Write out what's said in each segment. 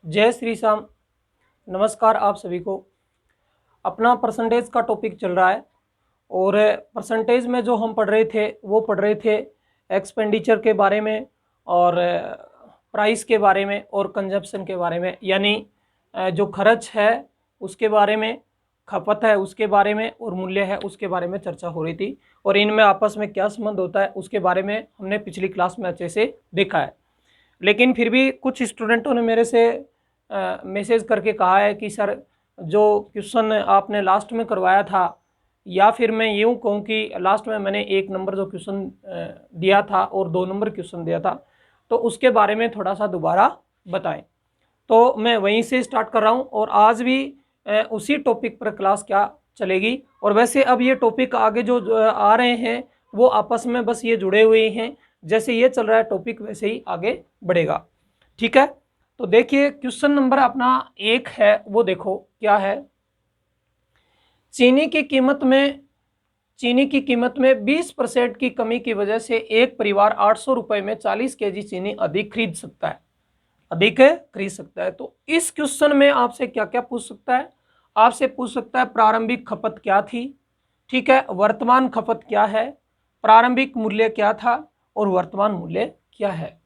जय श्री श्याम। नमस्कार आप सभी को। अपना परसेंटेज का टॉपिक चल रहा है और परसेंटेज में जो हम पढ़ रहे थे वो पढ़ रहे थे एक्सपेंडिचर के बारे में और प्राइस के बारे में और कंजप्शन के बारे में, यानी जो खर्च है उसके बारे में, खपत है उसके बारे में और मूल्य है उसके बारे में चर्चा हो रही थी। और इनमें आपस में क्या संबंध होता है उसके बारे में हमने पिछली क्लास में अच्छे से देखा है। लेकिन फिर भी कुछ स्टूडेंटों ने मेरे से मैसेज करके कहा है कि सर जो क्वेश्चन आपने लास्ट में करवाया था, या फिर मैं यूँ कहूँ कि लास्ट में मैंने 1 नंबर जो क्वेश्चन दिया था और 2 नंबर क्वेश्चन दिया था, तो उसके बारे में थोड़ा सा दोबारा बताएं। तो मैं वहीं से स्टार्ट कर रहा हूँ और आज भी उसी टॉपिक पर क्लास क्या चलेगी। और वैसे अब ये टॉपिक आगे जो आ रहे हैं वो आपस में बस ये जुड़े हुए हैं, जैसे ये चल रहा है टॉपिक वैसे ही आगे बढ़ेगा। ठीक है, तो देखिए क्वेश्चन नंबर अपना 1 है, वो देखो क्या है। चीनी की कीमत में 20% की कमी की वजह से एक परिवार 800 रुपए में 40 केजी चीनी अधिक खरीद सकता है। तो इस क्वेश्चन में आपसे क्या क्या पूछ सकता है? आपसे पूछ सकता है प्रारंभिक खपत क्या थी, ठीक है, वर्तमान खपत क्या है, प्रारंभिक मूल्य क्या था और वर्तमान मूल्य क्या है।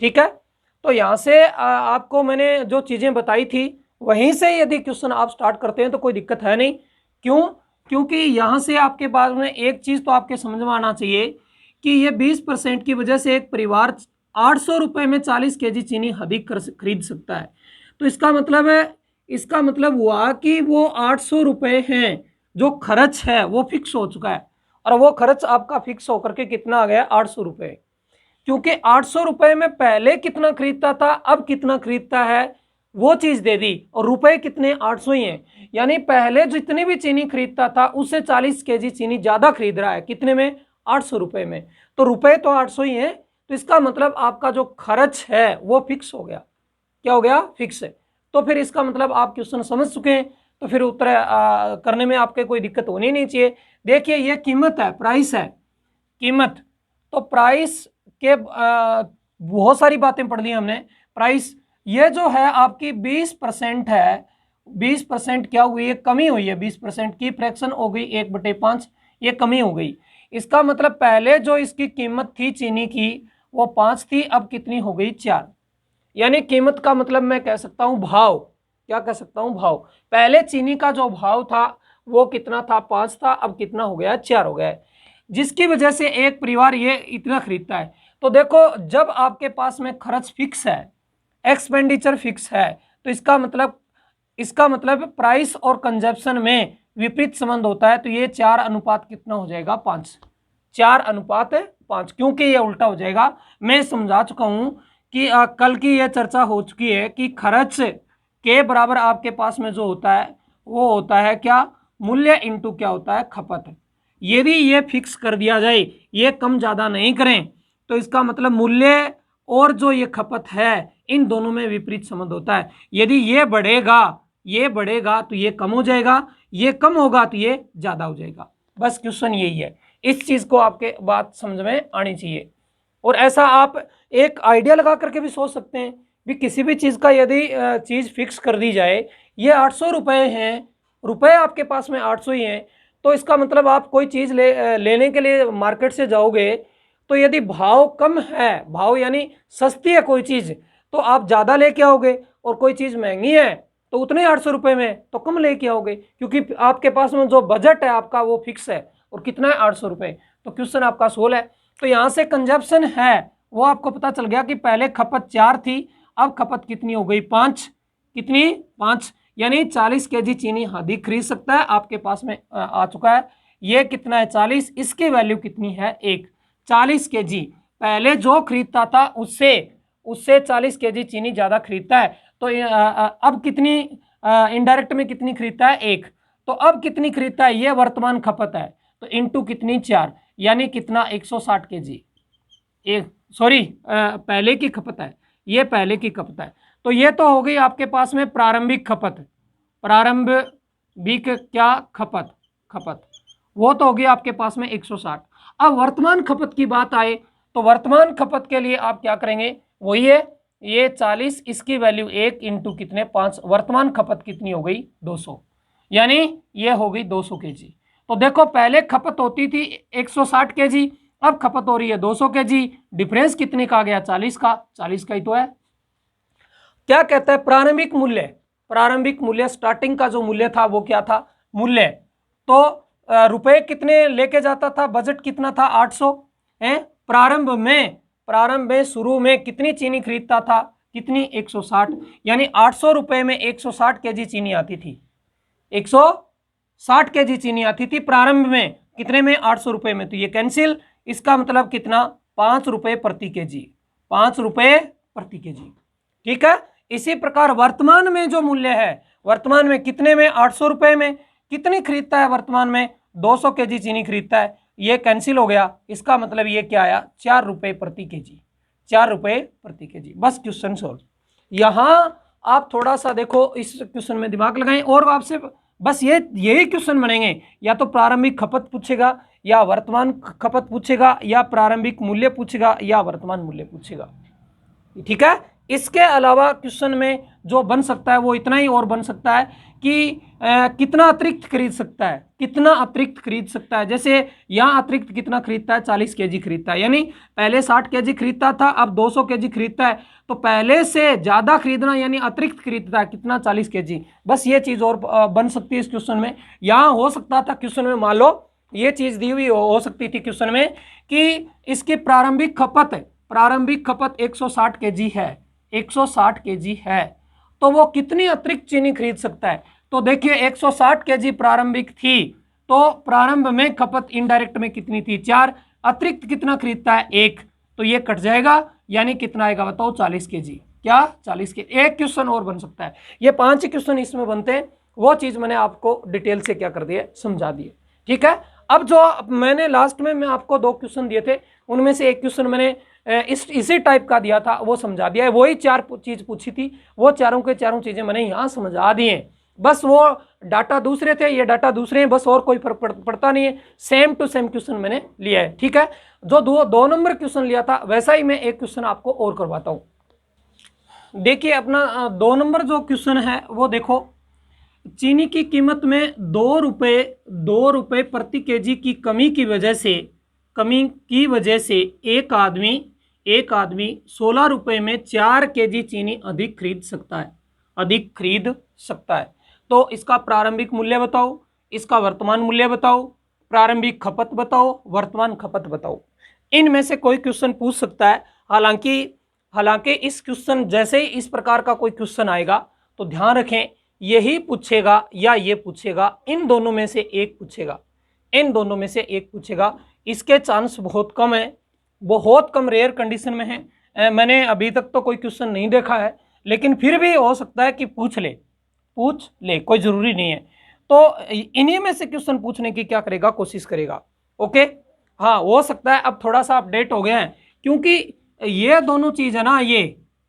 ठीक है, तो यहाँ से आपको मैंने जो चीजें बताई थी वहीं से यदि क्वेश्चन आप स्टार्ट करते हैं तो कोई दिक्कत है नहीं। क्यों? क्योंकि यहाँ से आपके पास में एक चीज तो आपके समझ में आना चाहिए कि ये 20% की वजह से एक परिवार 800 रुपए में 40 केजी चीनी अधिक खरीद सकता है। तो इसका मतलब हुआ कि वो 800 रुपए हैं जो खर्च है वो फिक्स हो चुका है, और वो खर्च आपका फिक्स होकर के कितना आ गया? 800 रुपए। क्योंकि 800 रुपए में पहले कितना खरीदता था अब कितना खरीदता है वो चीज दे दी, और रुपए कितने? 800 ही हैं। यानी पहले जितनी भी चीनी खरीदता था उससे 40 केजी चीनी ज्यादा खरीद रहा है। कितने में? 800 रुपए में। तो रुपए तो 800 ही है, तो इसका मतलब आपका जो खर्च है वो फिक्स हो गया। क्या हो गया? फिक्स है। तो फिर इसका मतलब आप क्वेश्चन समझ चुके हैं, तो फिर उत्तर करने में आपके कोई दिक्कत होनी नहीं चाहिए। देखिए ये कीमत है, प्राइस है, कीमत। तो प्राइस के बहुत सारी बातें पढ़ ली हमने। प्राइस ये जो है आपकी 20% है, 20% क्या हुई है? कमी हुई है। 20% की फ्रैक्शन हो गई 1/5, ये कमी हो गई। इसका मतलब पहले जो इसकी कीमत थी चीनी की वो 5 थी, अब कितनी हो गई? 4। यानी कीमत का मतलब मैं कह सकता हूं भाव। क्या कह सकता हूं? भाव। पहले चीनी का जो भाव था वो कितना था? 5 था, अब कितना हो गया? 4 हो गया, जिसकी वजह से एक परिवार ये इतना खरीदता है। तो देखो जब आपके पास में खर्च फिक्स है, एक्सपेंडिचर फिक्स है, तो इसका मतलब प्राइस और कंजप्शन में विपरीत संबंध होता है। तो ये 4 अनुपात कितना हो जाएगा? 5। 4:5, क्योंकि ये उल्टा हो जाएगा। मैं समझा चुका हूं कि कल की ये चर्चा हो चुकी है कि खर्च के बराबर आपके पास में जो होता है वो होता है क्या? मूल्य इंटू क्या होता है? खपत। यदि ये फिक्स कर दिया जाए, ये कम ज्यादा नहीं करें, तो इसका मतलब मूल्य और जो ये खपत है इन दोनों में विपरीत संबंध होता है। यदि ये बढ़ेगा तो ये कम हो जाएगा, ये कम होगा तो ये ज्यादा हो जाएगा। बस क्वेश्चन यही है। इस चीज को आपके बात समझ में आनी चाहिए। और ऐसा आप एक आइडिया लगा करके भी सोच सकते हैं भी किसी भी चीज का यदि चीज फिक्स कर दी जाए, ये 800 रुपए हैं, रुपए आपके पास में 800 ही हैं, तो इसका मतलब आप कोई चीज लेने के लिए मार्केट से जाओगे, तो यदि भाव कम है, भाव यानी सस्ती है कोई चीज, तो आप ज्यादा लेके आओगे, और कोई चीज महंगी है तो उतने 800 रुपए में तो कम लेके आओगे, क्योंकि आपके पास में जो बजट है आपका वो फिक्स है, और कितना है? 800 रुपए। तो क्वेश्चन आपका सोल्व है। तो यहां से कंजप्शन है वो आपको पता चल गया कि पहले खपत 4 थी, अब खपत कितनी हो गई? 5। कितनी? 5। यानी 40 केजी चीनी अधिक खरीद सकता है। आपके पास में आ चुका है। ये कितना है? 40। इसकी वैल्यू कितनी है? 1। 40 केजी पहले जो खरीदता था उससे 40 केजी चीनी ज्यादा खरीदता है। तो अब कितनी इनडायरेक्ट में कितनी खरीदता है? 1। तो अब कितनी खरीदता है? ये वर्तमान खपत है, तो इंटू कितनी? 4। यानी कितना? 160 केजी। सॉरी, पहले की खपत है, ये पहले की खपत है। तो ये तो हो गई आपके पास में प्रारंभिक खपत। प्रारंभिक क्या? खपत वो तो होगी आपके पास में 160। अब वर्तमान खपत की बात आए तो वर्तमान खपत के लिए आप क्या करेंगे? वही है ये 40, इसकी वैल्यू 1 इंटू कितने 5, वर्तमान खपत कितनी हो गई 200, यानी ये हो गई 200 केजी। तो देखो पहले खपत होती थी 160 केजी, अब खपत हो रही है 200 केजी, डिफरेंस कितने का आ गया 40 का, 40 का ही तो है। क्या कहता है प्रारंभिक मूल्य, प्रारंभिक मूल्य स्टार्टिंग का जो मूल्य था वो क्या था मूल्य, तो रुपए कितने लेके जाता था, बजट कितना था 800 है। प्रारंभ में शुरू में कितनी चीनी खरीदता था, कितनी 160, यानी 800 रुपए में 160 केजी चीनी आती थी, 160 केजी चीनी आती थी प्रारंभ में, कितने में 800 रुपए में, तो ये कैंसिल, इसका मतलब कितना 5 रुपए प्रति केजी, 5 रुपए प्रति केजी, ठीक है। इसी प्रकार वर्तमान में जो मूल्य है, वर्तमान में कितने में 800 रुपए में कितनी खरीदता है, वर्तमान में 200 केजी चीनी खरीदता है, ये कैंसिल हो गया, इसका मतलब ये क्या आया 4 रुपए प्रति केजी, 4 रुपए प्रति केजी। बस क्वेश्चन सॉल्व। यहां आप थोड़ा सा देखो इस क्वेश्चन में दिमाग लगाएं, और आपसे बस यही क्वेश्चन बनेंगे, या तो प्रारंभिक खपत पूछेगा, या वर्तमान खपत पूछेगा, या प्रारंभिक मूल्य पूछेगा, या वर्तमान मूल्य पूछेगा, ठीक है। इसके अलावा क्वेश्चन में जो बन सकता है वो इतना ही और बन सकता है कि कितना अतिरिक्त खरीद सकता है, कितना अतिरिक्त खरीद सकता है। जैसे यहाँ अतिरिक्त कितना खरीदता है 40 केजी खरीदता है, यानी पहले 60 केजी खरीदता था अब 200 केजी खरीदता है, तो पहले से ज़्यादा खरीदना यानी अतिरिक्त खरीदता है कितना 40 केजी। बस ये चीज़ और बन सकती है इस क्वेश्चन में। यहाँ हो सकता था क्वेश्चन में मान लो ये चीज़ दी हुई हो सकती थी क्वेश्चन में कि इसकी प्रारंभिक खपत 160 केजी है, 160 केजी है, तो वो कितनी अतिरिक्त चीनी खरीद सकता है। तो देखिए 160 केजी प्रारंभिक थी, तो प्रारंभ में खपत इनडायरेक्ट में कितनी थी 4, अतिरिक्त कितना खरीदता है 1, तो ये कट जाएगा, यानी कितना आएगा बताओ 40 केजी, क्या 40 के। एक क्वेश्चन और बन सकता है, ये 5 क्वेश्चन इसमें बनते हैं, वो चीज़ मैंने आपको डिटेल से क्या कर दिया समझा दिए, ठीक है। अब जो मैंने लास्ट में मैं आपको 2 क्वेश्चन दिए थे, उनमें से एक क्वेश्चन मैंने इसी टाइप का दिया था, वो समझा दिया है, वही 4 चीज पूछी थी, वो चारों के चारों चीजें मैंने यहाँ समझा दी हैं। बस वो डाटा दूसरे थे, ये डाटा दूसरे हैं, बस और कोई फर्क पड़ता नहीं है, सेम टू सेम क्वेश्चन मैंने लिया है, ठीक है। जो 2 नंबर क्वेश्चन लिया था वैसा ही मैं एक क्वेश्चन आपको और करवाता हूँ। देखिए अपना 2 नंबर जो क्वेश्चन है वो देखो, चीनी की कीमत में 2 रुपए प्रति केजी की कमी की वजह से एक आदमी 16 रुपए में 4 केजी चीनी अधिक खरीद सकता है। तो इसका प्रारंभिक मूल्य बताओ, इसका वर्तमान मूल्य बताओ, प्रारंभिक खपत बताओ, वर्तमान खपत बताओ। इनमें से कोई क्वेश्चन पूछ सकता है। हालांकि इस क्वेश्चन जैसे ही इस प्रकार का कोई क्वेश्चन आएगा तो ध्यान रखें यही पूछेगा या ये पूछेगा, इन दोनों में से एक पूछेगा, इसके चांस बहुत कम है, बहुत कम रेयर कंडीशन में है। मैंने अभी तक तो कोई क्वेश्चन नहीं देखा है, लेकिन फिर भी हो सकता है कि पूछ ले, कोई जरूरी नहीं है। तो इन्हीं में से क्वेश्चन पूछने की क्या करेगा, कोशिश करेगा। ओके, हाँ हो सकता है अब थोड़ा सा अपडेट हो गया है, क्योंकि ये दोनों चीज है ना,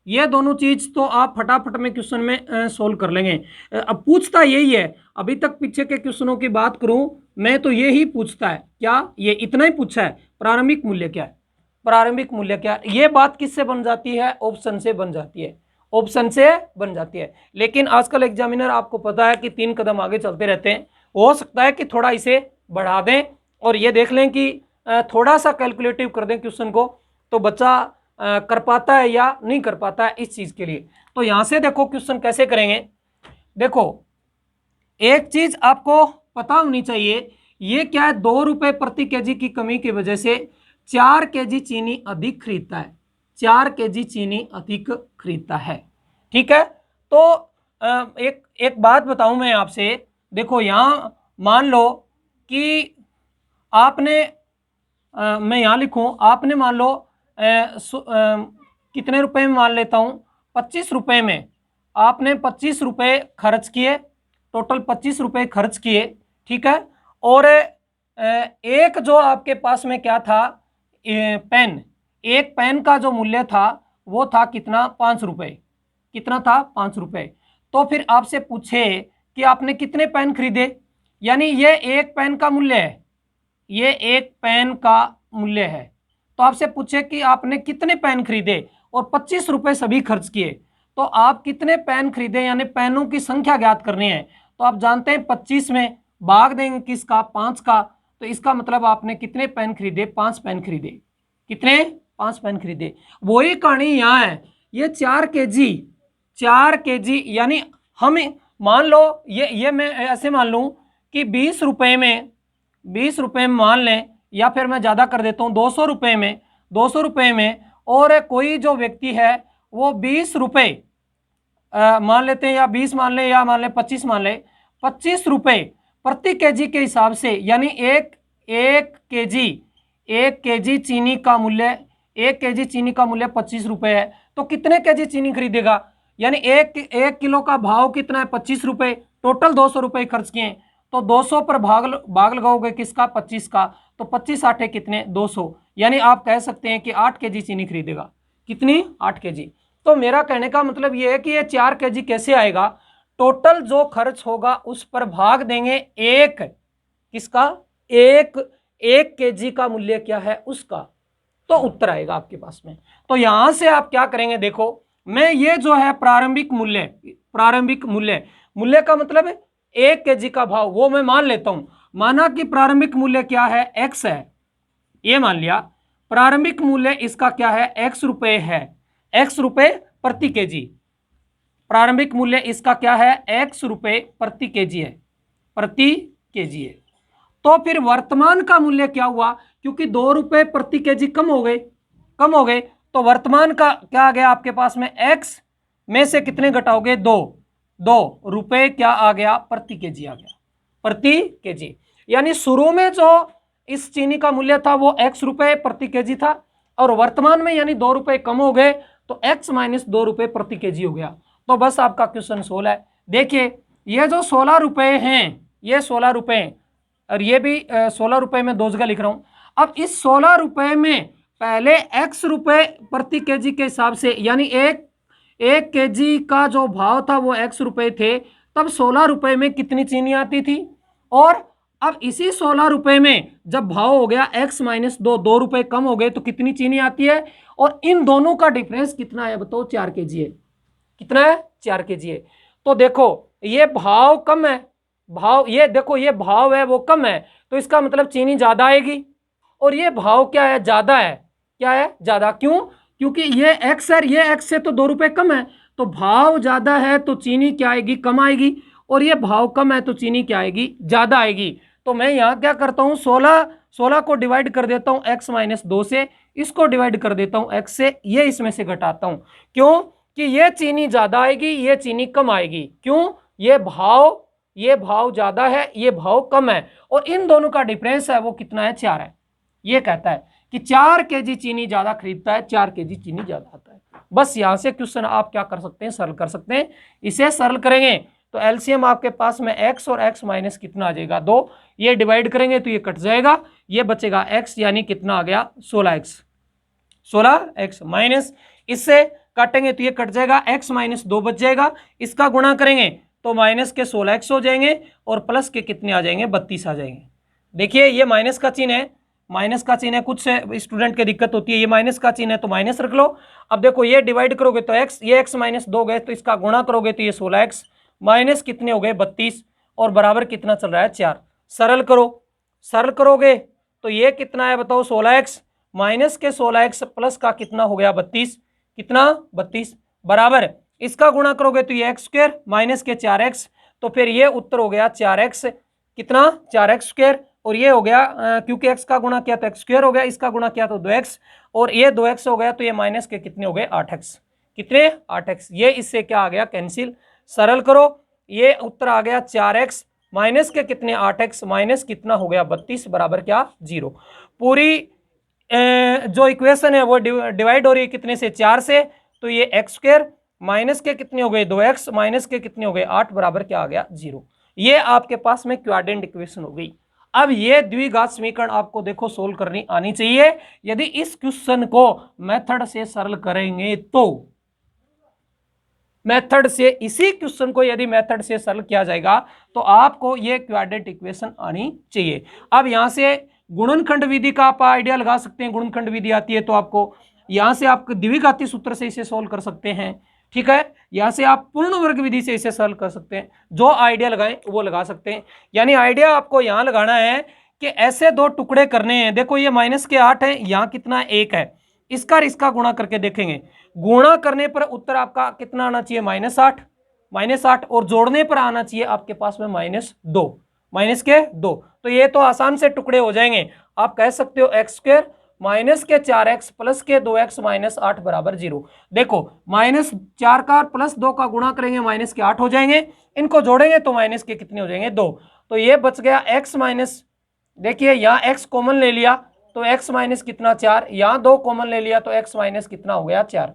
ये दोनों चीज तो आप फटाफट में क्वेश्चन में सोल्व कर लेंगे। अब पूछता यही है, अभी तक पीछे के क्वेश्चनों की बात करूं मैं तो यही पूछता है, क्या ये इतना ही पूछा है, प्रारंभिक मूल्य क्या है। ये बात किससे बन जाती है, ऑप्शन से बन जाती है। लेकिन आजकल एग्जामिनर आपको पता है कि 3 कदम आगे चलते रहते हैं, हो सकता है कि थोड़ा इसे बढ़ा दें और ये देख लें कि थोड़ा सा कैलकुलेटिव कर दें क्वेश्चन को, तो बच्चा कर पाता है या नहीं कर पाता है इस चीज के लिए। तो यहां से देखो क्वेश्चन कैसे करेंगे। देखो एक चीज आपको पता होनी चाहिए, ये क्या है, 2 रुपए प्रति केजी की कमी की वजह से 4 केजी चीनी अधिक खरीदता है, 4 केजी चीनी अधिक खरीदता है, ठीक है। तो एक बात बताऊं मैं आपसे, देखो यहां मान लो कि आपने मैं यहां लिखूं, आपने मान लो कितने रुपए में मान लेता हूं, 25 रुपए में आपने 25 रुपए खर्च किए, टोटल 25 रुपए खर्च किए, ठीक है। और एक जो आपके पास में क्या था, पेन, एक पेन का जो मूल्य था वो था कितना, 5 रुपए, कितना था 5 रुपए। तो फिर आपसे पूछे कि आपने कितने पेन खरीदे, यानी ये एक पेन का मूल्य है, ये एक पेन का मूल्य है, तो आपसे पूछे कि आपने कितने पेन खरीदे, और 25 रुपए सभी खर्च किए, तो आप कितने पेन खरीदे, यानी पेनों की संख्या ज्ञात करनी है। तो आप जानते हैं 25 में भाग देंगे किसका, 5 का, तो इसका मतलब आपने कितने पेन खरीदे, 5 पेन खरीदे। कितने, 5 पेन खरीदे। वही कहानी यहाँ है, ये 4 केजी, यानी हम मान लो ये मैं ऐसे मान लूँ कि 20 रुपए में मान लें, या फिर मैं ज़्यादा कर देता हूँ 200 रुपए में, और कोई जो व्यक्ति है वो 20 रुपए मान लेते हैं, या 20 मान ले, या मान ले 25 मान ले, 25 रुपए प्रति केजी के हिसाब से, यानी एक केजी चीनी का मूल्य, 25 रुपए है, तो कितने केजी चीनी खरीदेगा, यानी एक किलो का भाव कितना है, 25 रुपए, टोटल 200 रुपए खर्च किए, तो 200 पर भाग लगाओगे किसका, 25 का, तो 25 आठे कितने, 200, यानी आप कह सकते हैं कि 8 केजी चीनी खरीदेगा। कितनी, 8 केजी। तो मेरा कहने का मतलब ये है कि ये 4 केजी कैसे आएगा, टोटल जो खर्च होगा उस पर भाग देंगे एक किसका, एक केजी का मूल्य क्या है उसका, तो उत्तर आएगा आपके पास में। तो यहां से आप क्या करेंगे, देखो मैं ये जो है प्रारंभिक मूल्य का मतलब है 1 केजी का भाव, वो मैं मान लेता हूं, माना कि प्रारंभिक मूल्य क्या है, x है, ये मान लिया प्रारंभिक मूल्य इसका क्या है, x रुपए है, x रुपए प्रति केजी, प्रारंभिक मूल्य इसका क्या है, x रुपए प्रति केजी है, तो फिर वर्तमान का मूल्य क्या हुआ, क्योंकि 2 रुपए प्रति केजी कम हो गए, तो वर्तमान का क्या आ गया आपके पास में, x में से कितने घटाओगे, 2 रुपए क्या आ गया, प्रति केजी आ गया, प्रति केजी। यानी शुरू में जो इस चीनी का मूल्य था वो x रुपए प्रति केजी था, और वर्तमान में यानी 2 रुपए कम हो गए, तो x माइनस 2 रुपए प्रति केजी हो गया। तो बस आपका क्वेश्चन 16 है। देखिए ये जो 16 रुपए हैं, ये 16 रुपए हैं, और ये भी 16 रुपए में 2 जगह लिख रहा हूं। अब इस 16 रुपए में पहले x रुपए प्रति केजी के हिसाब से, यानी एक केजी का जो भाव था वो x रुपए थे, तब 16 रुपए में कितनी चीनी आती थी, और अब इसी 16 रुपए में जब भाव हो गया x माइनस 2 रुपए कम हो गए, तो कितनी चीनी आती है, और इन दोनों का डिफरेंस कितना है बताओ, 4 केजी है। कितना है, 4 केजी है। तो देखो ये भाव कम है, ये देखो ये भाव है वो कम है, तो इसका मतलब चीनी ज्यादा आएगी, और ये भाव क्या है, ज्यादा है, क्या है, ज्यादा। क्यों, क्योंकि ये x है, ये x से तो 2 रुपए कम है, तो भाव ज्यादा है तो चीनी क्या आएगी, कम आएगी, और ये भाव कम है तो चीनी क्या आएगी, ज्यादा आएगी। तो मैं यहाँ क्या करता हूँ, 16 को डिवाइड कर देता हूँ x माइनस 2 से, इसको डिवाइड कर देता हूँ x से, ये इसमें से घटाता हूँ। क्यों कि ये चीनी ज्यादा आएगी, ये चीनी कम आएगी। क्यों, ये भाव ज्यादा है, ये भाव कम है, और इन दोनों का डिफरेंस है वो कितना है, 4 है। ये कहता है कि 4 केजी चीनी ज्यादा खरीदता है, 4 केजी चीनी ज्यादा आता है। बस यहां से क्वेश्चन आप क्या कर सकते हैं, सरल कर सकते हैं। इसे सरल करेंगे तो एलसीएम आपके पास में x और x माइनस कितना आ जाएगा, 2। ये डिवाइड करेंगे तो ये कट जाएगा, ये बचेगा x, यानी कितना आ गया, 16x माइनस, इससे काटेंगे तो ये कट जाएगा, x माइनस 2 बच जाएगा, इसका गुणा करेंगे तो माइनस के 16x हो जाएंगे, और प्लस के कितने आ जाएंगे, 32 आ जाएंगे। देखिए ये माइनस का चिन्ह है, कुछ स्टूडेंट की दिक्कत होती है, ये माइनस का चिन्ह है तो माइनस रख लो। अब देखो ये डिवाइड करोगे तो x, ये x माइनस 2 गए, तो इसका गुणा करोगे तो ये 16x माइनस कितने हो गए, 32, और बराबर कितना चल रहा है, 4। सरल करोगे तो ये कितना है बताओ, 16x माइनस के 16x प्लस का कितना हो गया, 32, कितना, 32, बराबर इसका गुणा करोगे तो ये x स्क्वायर माइनस के 4x, तो फिर ये उत्तर हो गया 4x, कितना, 4x स्क्वायर, और ये हो गया क्योंकि x का गुणा किया तो x स्क्वायर हो गया, इसका गुणा किया तो 2x, और ये 2x हो गया, तो ये माइनस के कितने हो गए, 8x, कितने, 8x। ये इससे क्या आ गया, कैंसिल। सरल करो, ये उत्तर आ गया 4x माइनस के कितने, 8x, माइनस कितना हो गया, 32, बराबर क्या, 0। पूरी जो इक्वेशन है वो डिवाइड हो रही है कितने से, 4 से, तो ये x स्क्वायर माइनस के कितने हो गए, 2x, माइनस के कितने हो गए, 8, बराबर क्या आ गया, 0। ये आपके पास में क्वाड्रेंट इक्वेशन हो गई। अब ये द्विघात समीकरण आपको देखो सोल्व करनी आनी चाहिए। यदि इस क्वेश्चन को मेथड से सरल करेंगे तो, मेथड से, इसी क्वेश्चन को यदि मेथड से सरल किया जाएगा तो आपको ये क्वाड्रेंट इक्वेशन आनी चाहिए। अब यहां से गुणनखंड विधि का आप आइडिया लगा सकते हैं, गुणनखंड विधि आती है तो आपको यहां से आप द्विघाती सूत्र से इसे सोल्व कर सकते हैं, ठीक है। यहां से आप पूर्ण वर्ग विधि से इसे सोल्व कर सकते हैं, जो आइडिया लगाएं वो लगा सकते हैं। यानी आइडिया आपको यहां लगाना है कि ऐसे दो टुकड़े करने हैं। देखो ये -8 है, यहां कितना 1 है, इसका और इसका गुणा करके देखेंगे। गुणा करने पर उत्तर आपका कितना आना चाहिए, -8, और जोड़ने पर आना चाहिए आपके पास में -2। तो ये तो आसान से टुकड़े हो जाएंगे। आप कह सकते हो x² -4x प्लस के 2x -8 बराबर 0। देखो -4 का +2 का गुणा करेंगे -8 हो जाएंगे, इनको जोड़ेंगे तो माइनस के कितने हो जाएंगे 2। तो ये बच गया x माइनस, देखिए यहाँ x कॉमन ले लिया तो x माइनस कितना 4, यहाँ 2 कॉमन ले लिया तो x माइनस कितना हो गया 4,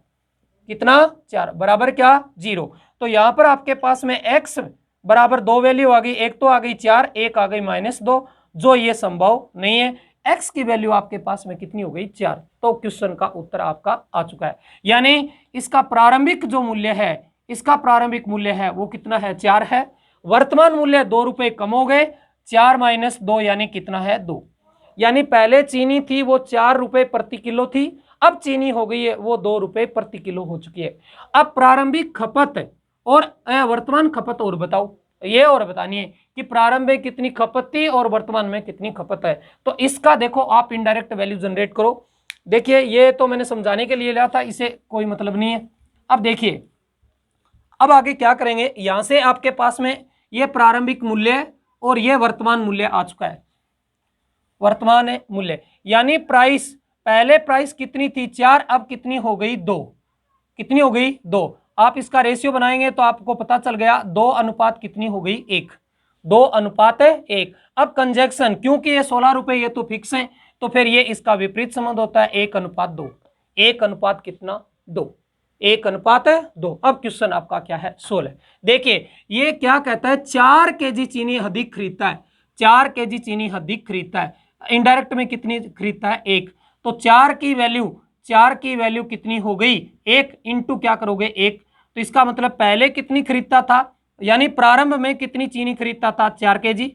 कितना 4 बराबर क्या 0। तो यहाँ पर आपके पास में x बराबर 2 वैल्यू आ गई, एक तो आ गई 4, एक आ गई -2, जो ये संभव नहीं है। x की वैल्यू आपके पास में कितनी हो गई 4। तो क्वेश्चन का उत्तर आपका आ चुका है। यानी इसका प्रारंभिक जो मूल्य है, इसका प्रारंभिक मूल्य है वो कितना है 4 है। वर्तमान मूल्य 2 रुपए कम हो गए, 4 - 2 यानी कितना है 2। यानी पहले चीनी थी वो 4 रुपए प्रति किलो थी, अब चीनी हो गई है वो 2 रुपए प्रति किलो हो चुकी है। अब प्रारंभिक खपत और वर्तमान खपत और बताओ, ये और बतानी है कि प्रारंभ में कितनी खपत थी और वर्तमान में कितनी खपत है। तो इसका देखो आप इनडायरेक्ट वैल्यू जनरेट करो। देखिए ये तो मैंने समझाने के लिए लिया था, इसे कोई मतलब नहीं है। अब देखिए अब आगे क्या करेंगे, यहां से आपके पास में ये प्रारंभिक मूल्य और ये वर्तमान मूल्य आ चुका है। वर्तमान मूल्य यानी प्राइस, पहले प्राइस कितनी थी 4, अब कितनी हो गई 2, कितनी हो गई 2। आप इसका रेशियो बनाएंगे तो आपको पता चल गया 2 अनुपात कितनी हो गई 1, 2 अनुपात 1। अब कंजक्शन, क्योंकि ये 16 रुपए ये तो फिक्स है, तो फिर ये इसका विपरीत संबंध होता है 1 अनुपात 2, 1 अनुपात कितना 2, 1 अनुपात 2। अब क्वेश्चन आपका क्या है 16। देखिए ये क्या कहता है 4 केजी चीनी अधिक खरीदता है, 4 केजी चीनी अधिक खरीदता है। इनडायरेक्ट में कितनी खरीदता है 1, तो 4 की वैल्यू कितनी हो गई 1 इंटू क्या करोगे 1। तो इसका मतलब पहले कितनी खरीदता था, यानी प्रारंभ में कितनी चीनी खरीदता था 4 केजी,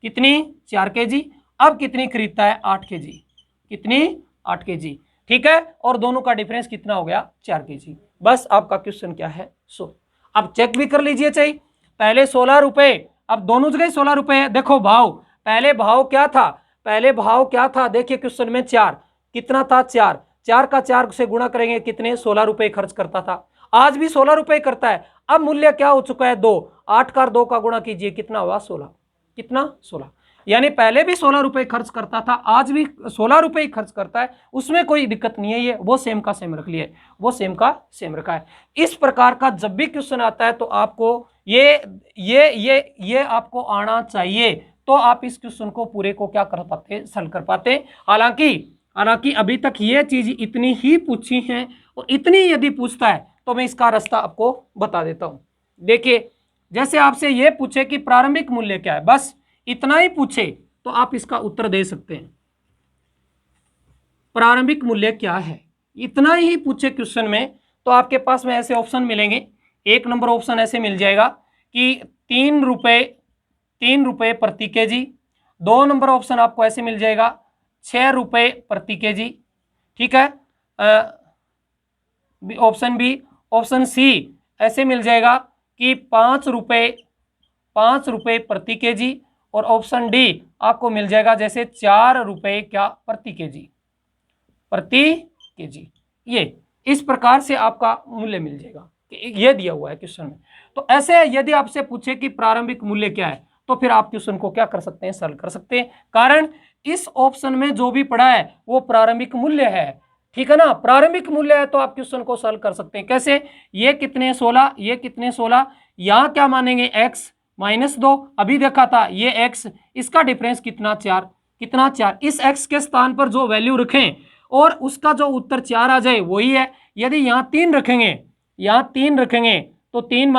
कितनी 4 केजी। अब कितनी खरीदता है 8 केजी, कितनी 8 केजी, ठीक है। और दोनों का डिफरेंस कितना हो गया 4 केजी। बस आपका क्वेश्चन क्या है 16। अब चेक भी कर लीजिए, चाहिए पहले 16 रुपए, अब दोनों जगह 16 रुपए है। देखो भाव, पहले भाव क्या था, पहले भाव क्या था, देखिए क्वेश्चन में 4 कितना था 4, 4 का 4 से गुणा करेंगे कितने 16 रुपए खर्च करता था, आज भी 16 रुपए करता है। अब मूल्य क्या हो चुका है 2, 8 का 2 का गुणा कीजिए कितना हुआ 16, कितना 16। यानी पहले भी 16 रुपए खर्च करता था, आज भी 16 रुपए ही खर्च करता है, उसमें कोई दिक्कत नहीं है, ये वो सेम का सेम रख लिए, वो सेम का सेम रखा है। इस प्रकार का जब भी क्वेश्चन आता है तो आपको ये आपको आना चाहिए, तो आप इस क्वेश्चन को पूरे को क्या कर पाते, सॉल्व कर पाते। हालांकि अभी तक ये चीज इतनी ही पूछी है, और इतनी यदि पूछता है तो मैं इसका रास्ता आपको बता देता हूं। देखिए जैसे आपसे ये पूछे कि प्रारंभिक मूल्य क्या है, बस इतना ही पूछे तो आप इसका उत्तर दे सकते हैं। प्रारंभिक मूल्य क्या है, इतना ही पूछे क्वेश्चन में, तो आपके पास में ऐसे ऑप्शन मिलेंगे। एक नंबर ऑप्शन ऐसे मिल जाएगा कि 3 रुपए प्रति केजी। 2 नंबर ऑप्शन आपको ऐसे मिल जाएगा 6 रुपए प्रति केजी, ठीक है। ऑप्शन बी, ऑप्शन सी ऐसे मिल जाएगा कि 5 रुपए प्रति केजी, और ऑप्शन डी आपको मिल जाएगा जैसे 4 रुपए क्या प्रति केजी। ये इस प्रकार से आपका मूल्य मिल जाएगा, ये दिया हुआ है क्वेश्चन में। तो ऐसे यदि आपसे पूछे कि प्रारंभिक मूल्य क्या है, तो फिर आप क्वेश्चन को क्या कर सकते हैं, सॉल्व कर सकते हैं। कारण इस ऑप्शन में जो भी पड़ा है वो प्रारंभिक मूल्य है, ठीक है ना, प्रारंभिक मूल्य है, तो आप क्वेश्चन को सॉल्व कर सकते हैं। कैसे, ये कितने 16, ये कितने 16, यहाँ क्या मानेंगे x -2, अभी देखा था ये x, इसका डिफरेंस कितना 4, कितना 4। इस x के स्थान पर जो वैल्यू रखें और उसका जो उत्तर 4 आ जाए वही है। यदि यहाँ 3 रखेंगे, यहाँ 3 रखेंगे तो 3 -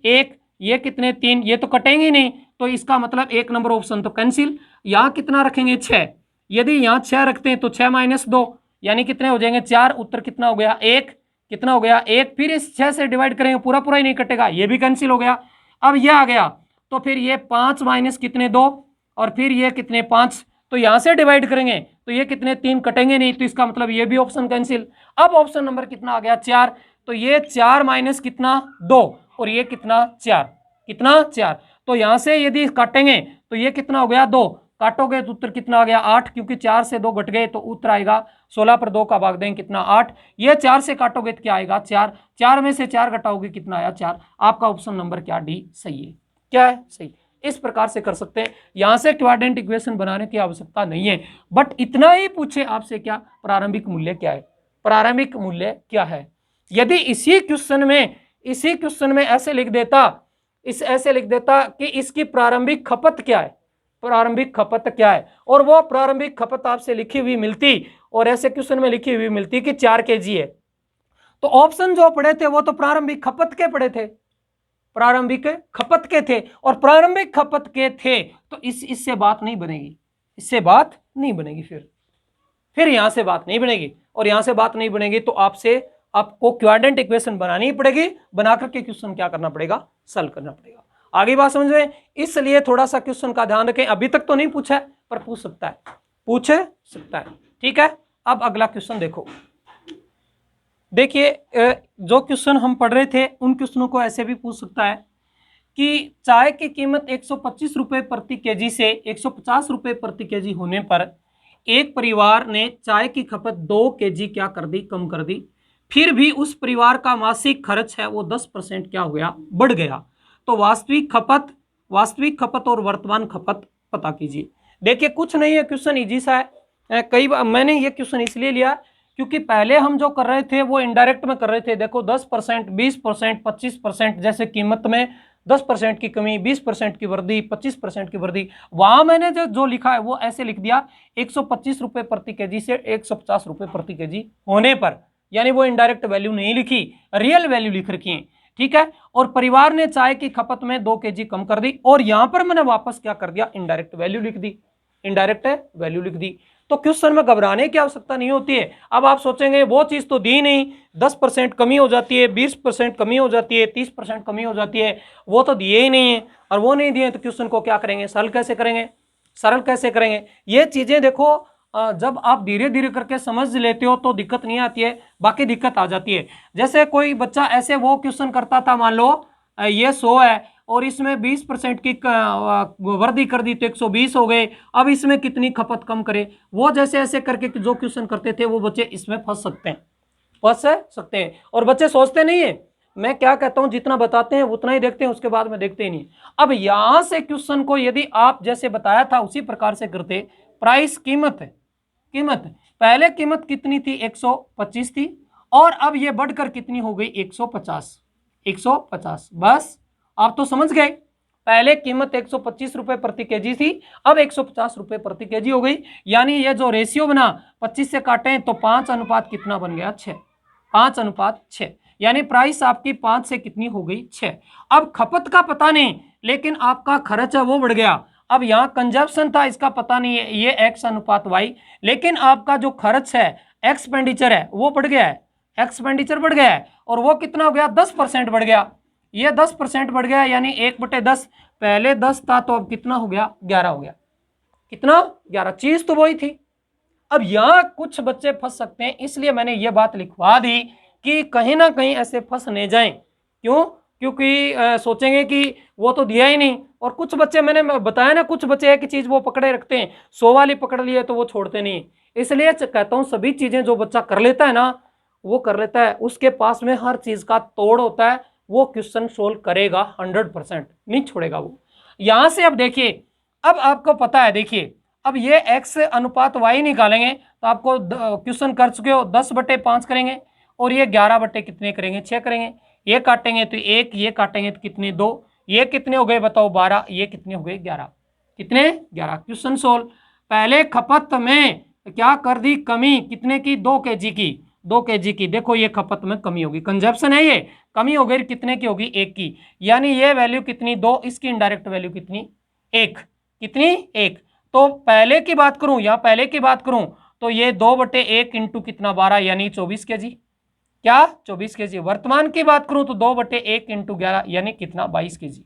1, ये कितने 3, ये तो कटेंगे नहीं, तो इसका मतलब 1 नंबर ऑप्शन तो कैंसिल। यहाँ कितना रखेंगे 6, यदि यहाँ 6 रखते हैं तो 6 - 2 यानी कितने हो जाएंगे 4, उत्तर कितना हो गया 1, कितना हो गया 1। फिर इस 6 से डिवाइड करेंगे, पूरा पूरा ही नहीं कटेगा, ये भी कैंसिल हो गया। अब ये आ गया, तो फिर ये 5 - कितने 2, और फिर ये कितने 5, तो यहां से डिवाइड करेंगे तो ये कितने 3 कटेंगे नहीं, तो इसका मतलब ये भी ऑप्शन कैंसिल। अब ऑप्शन नंबर कितना आ गया 4, तो ये 4 माइनस कितना 2 और ये कितना 4, कितना 4। तो यहां से यदि काटेंगे तो ये कितना हो गया 2, काटोगे तो उत्तर कितना आ गया 8, क्योंकि 4 से 2 घट गए तो उत्तर आएगा 16 पर 2 का भाग देंगे कितना 8। ये 4 से काटोगे तो क्या आएगा 4, 4 में से 4 घटाओगे कितना आया 4। आपका ऑप्शन नंबर क्या डी सही है, क्या है सही। इस प्रकार से कर सकते हैं, यहां से क्वाड्रेंट इक्वेशन बनाने की आवश्यकता नहीं है, बट इतना ही पूछे आपसे क्या प्रारंभिक मूल्य क्या है, प्रारंभिक मूल्य क्या है। यदि इसी क्वेश्चन में ऐसे लिख देता, ऐसे लिख देता कि इसकी प्रारंभिक खपत क्या है, प्रारंभिक खपत क्या है, और वो प्रारंभिक खपत आपसे लिखी हुई मिलती और ऐसे क्वेश्चन में लिखी हुई मिलती कि 4 kg है, तो ऑप्शन जो पढ़े थे वो तो प्रारंभिक खपत के पढ़े थे, प्रारंभिक खपत के थे, और प्रारंभिक खपत के थे तो इससे बात नहीं बनेगी, इससे बात नहीं बनेगी, फिर यहां से बात नहीं बनेगी, और यहां से बात नहीं बनेगी तो आपको क्वाड्रेंट इक्वेशन बनानी ही पड़ेगी, बनाकर के क्वेश्चन क्या करना पड़ेगा, सॉल्व करना पड़ेगा। आगे बात समझ में, इसलिए थोड़ा सा क्वेश्चन का ध्यान रखें, अभी तक तो नहीं पूछा है पर पूछ सकता है, पूछ सकता है, ठीक है। अब अगला क्वेश्चन देखो, देखिए जो क्वेश्चन हम पढ़ रहे थे उन क्वेश्चनों को ऐसे भी पूछ सकता है कि चाय की कीमत 125 रुपये प्रति केजी से 150 रुपये प्रति केजी होने पर एक परिवार ने चाय की खपत 2 केजी क्या कर दी, कम कर दी, फिर भी उस परिवार का मासिक खर्च है वो 10% क्या हो गया, बढ़ गया, तो वास्तविक खपत और वर्तमान खपत पता कीजिए। देखिए कुछ नहीं है, क्वेश्चन इजी सा है। कई बार मैंने ये क्वेश्चन इसलिए लिया क्योंकि पहले हम जो कर रहे थे वो इनडायरेक्ट में कर रहे थे। देखो 10%, 20%, 25%, जैसे कीमत में 10% की कमी, 20% की वृद्धि, 25% की वृद्धि, वहां मैंने जो लिखा है वो ऐसे लिख दिया 125 रुपये प्रति केजी से 150 रुपये प्रति केजी होने पर, यानी वो इनडायरेक्ट वैल्यू नहीं लिखी, रियल वैल्यू लिख रखी है, ठीक है। और परिवार ने चाय की खपत में 2 केजी कम कर दी, और यहां पर मैंने वापस क्या कर दिया, इनडायरेक्ट वैल्यू लिख दी, इनडायरेक्ट वैल्यू लिख दी। तो क्वेश्चन में घबराने की आवश्यकता नहीं होती है। अब आप सोचेंगे वो चीज तो दी नहीं, 10% कमी हो जाती है, 20% कमी हो जाती है, 30% कमी हो जाती है, वो तो दिए ही नहीं है, और वो नहीं दिए तो क्वेश्चन को क्या करेंगे, सरल कैसे करेंगे, सरल कैसे करेंगे। ये चीजें देखो जब आप धीरे धीरे करके समझ लेते हो तो दिक्कत नहीं आती है, बाकी दिक्कत आ जाती है। जैसे कोई बच्चा ऐसे वो क्वेश्चन करता था, मान लो ये 100 है और इसमें 20% की वृद्धि कर दी तो 120 हो गए, अब इसमें कितनी खपत कम करे, वो जैसे ऐसे करके जो क्वेश्चन करते थे वो बच्चे इसमें फंस सकते हैं, फंस सकते हैं। और बच्चे सोचते नहीं है, मैं क्या कहता हूं जितना बताते हैं उतना ही देखते हैं, उसके बाद में देखते ही नहीं। अब यहां से क्वेश्चन को यदि आप जैसे बताया था उसी प्रकार से करते, प्राइस कीमत पहले कीमत कितनी थी 125 थी, और अब ये बढ़कर कितनी हो गई 150, बस आप तो समझ गए। पहले कीमत 125 रुपए प्रति केजी थी, अब 150 रुपए प्रति केजी हो गई, यानी ये जो रेशियो बना 25 से काटे तो 5 अनुपात कितना बन गया 6, 5 अनुपात 6, यानी प्राइस आपकी 5 से कितनी हो गई 6। अब खपत का पता नहीं, लेकिन आपका खर्च है वो बढ़ गया। अब यहाँ कंजप्शन था इसका पता नहीं है, ये x अनुपात y, लेकिन आपका जो खर्च है एक्सपेंडिचर है वो बढ़ गया है, एक्सपेंडिचर बढ़ गया है, और वो कितना हो गया 10% बढ़ गया, ये 10% बढ़ गया, यानी 1/10, पहले 10 था तो अब कितना हो गया 11 हो गया, कितना 11, चीज तो वही थी। अब यहाँ कुछ बच्चे फंस सकते हैं, इसलिए मैंने ये बात लिखवा दी कि कहीं ना कहीं ऐसे फंस नहीं जाएं। क्यों? क्योंकि सोचेंगे कि वो तो दिया ही नहीं, और कुछ बच्चे मैंने बताया ना, कुछ बच्चे एक चीज वो पकड़े रखते हैं, 100 वाली पकड़ लिए तो वो छोड़ते नहीं। इसलिए कहता हूँ सभी चीजें जो बच्चा कर लेता है ना वो कर लेता है, उसके पास में हर चीज का तोड़ होता है, वो क्वेश्चन सोल्व करेगा 100%, नहीं छोड़ेगा वो। यहां से अब देखिए, अब आपको पता है, देखिए अब ये x अनुपात y निकालेंगे तो आपको क्वेश्चन कर चुके हो 10/5 करेंगे, और ये 11 बटे कितने करेंगे 6 करेंगे, ये काटेंगे तो 1, ये काटेंगे तो कितने 2, ये कितने हो गए बताओ 12, ये कितने हो गए 11, कितने 11। Question solve. पहले खपत में क्या कर दी कमी, कितने की 2 kg की, 2 kg की, देखो ये खपत में कमी होगी, कंजप्शन है, ये कमी हो गई, कितने की होगी 1 की, यानी ये वैल्यू कितनी 2, इसकी इनडायरेक्ट वैल्यू कितनी 1, कितनी 1। तो पहले की बात करूं, या पहले की बात करूं तो ये 2/1 इंटू कितना 12, यानी 24 kg, क्या 24 kg। वर्तमान की बात करूं तो 2/1 इंटू 11 यानी कितना 22 kg,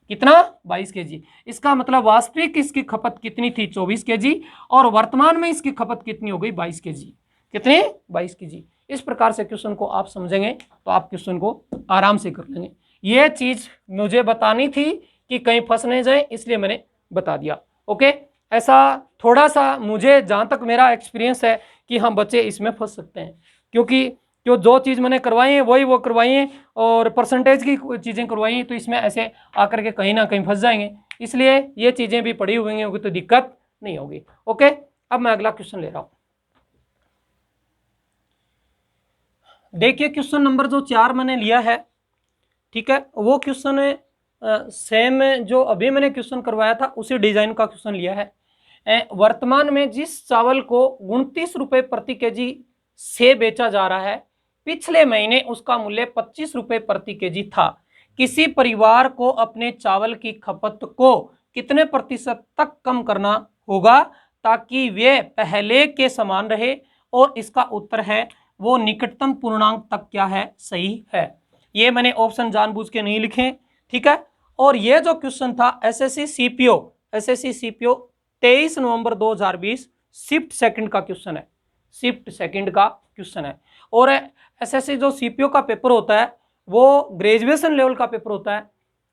कितना 22 केजी। इसका मतलब वास्तविक इसकी खपत कितनी थी 24 केजी और वर्तमान में इसकी खपत कितनी हो गई 22 केजी। कितने 22 केजी। इस प्रकार से क्वेश्चन को आप समझेंगे तो आप क्वेश्चन को आराम से कर लेंगे। ये चीज मुझे बतानी थी कि कहीं फंस नहीं जाए, इसलिए मैंने बता दिया। ओके, ऐसा थोड़ा सा मुझे जहां तक मेरा एक्सपीरियंस है कि हम बच्चे इसमें फंस सकते हैं, क्योंकि जो चीज़ मैंने करवाई है वही वो करवाई है और परसेंटेज की चीज़ें करवाई हैं, तो इसमें ऐसे आकर के कहीं ना कहीं फंस जाएंगे। इसलिए ये चीज़ें भी पढ़ी हुई होंगी तो दिक्कत नहीं होगी। ओके, अब मैं अगला क्वेश्चन ले रहा हूँ। देखिए क्वेश्चन नंबर जो 4 मैंने लिया है, ठीक है, वो क्वेश्चन है सेम जो अभी मैंने क्वेश्चन करवाया था उसी डिजाइन का क्वेश्चन लिया है। वर्तमान में जिस चावल को 29 रुपये प्रति केजी से बेचा जा रहा है, पिछले महीने उसका मूल्य 25 रुपये प्रति केजी था। किसी परिवार को अपने चावल की खपत को कितने प्रतिशत तक कम करना होगा ताकि वे पहले के समान रहे, और इसका उत्तर है वो निकटतम पूर्णांक तक क्या है, सही है। ये मैंने ऑप्शन जानबूझ के नहीं लिखे, ठीक है। और ये जो क्वेश्चन था एसएससी सीपीओ 23 नवंबर 2020 शिफ्ट सेकंड का क्वेश्चन है, शिफ्ट सेकंड का क्वेश्चन है। और एसएससी जो सीपीओ का पेपर होता है वो ग्रेजुएशन लेवल का पेपर होता है,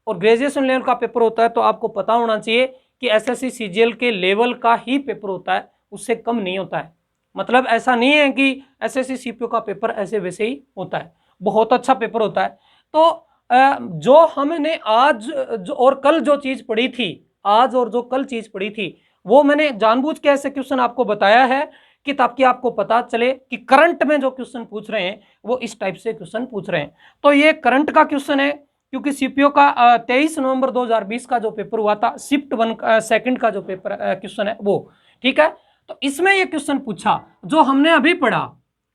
और ग्रेजुएशन लेवल का पेपर होता है तो आपको पता होना चाहिए कि एसएससी सीजीएल के लेवल का ही पेपर होता है, उससे कम नहीं होता है। मतलब ऐसा नहीं है कि एसएससी सीपीओ का पेपर ऐसे वैसे ही होता है, बहुत अच्छा पेपर होता है। तो जो हमने आज और कल जो चीज पढ़ी थी, आज और जो कल चीज पढ़ी थी, वो मैंने जानबूझ के ऐसे क्वेश्चन आपको बताया है कि ताकि आपको पता चले कि करंट में जो क्वेश्चन पूछ रहे हैं वो इस टाइप से क्वेश्चन पूछ रहे हैं। तो ये करंट का क्वेश्चन है, क्योंकि सीपीओ का 23 नवंबर 2020 का जो पेपर हुआ था, शिफ्ट 1 सेकंड का जो पेपर क्वेश्चन है वो, ठीक है। तो इसमें ये क्वेश्चन पूछा जो हमने अभी पढ़ा,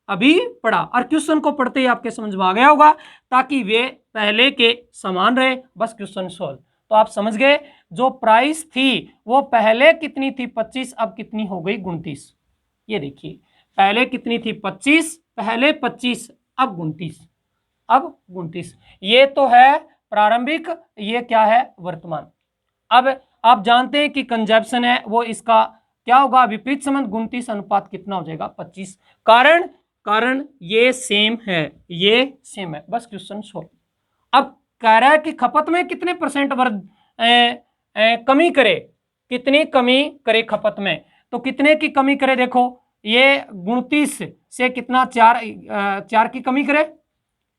और क्वेश्चन को पढ़ते ही आपके समझ में आ गया होगा, ताकि वे पहले के समान रहे, बस क्वेश्चन सोल्व। तो आप समझ गए, जो प्राइस थी वो पहले कितनी थी 25, अब कितनी हो गई 29। ये देखिए, पहले कितनी थी 25, पहले 25 अब 29। ये तो है प्रारंभिक, ये क्या है वर्तमान। अब आप जानते हैं कि कंजप्शन है वो इसका क्या होगा, विपरीत संबंध 29 अनुपात कितना हो जाएगा 25। कारण ये सेम है, ये सेम है, बस क्वेश्चन सोल्व। अब कह रहा है कि खपत में कितने परसेंट कमी करे, कितनी कमी करे खपत में, तो कितने की कमी करे, देखो ये 29 से कितना 4 की कमी करे,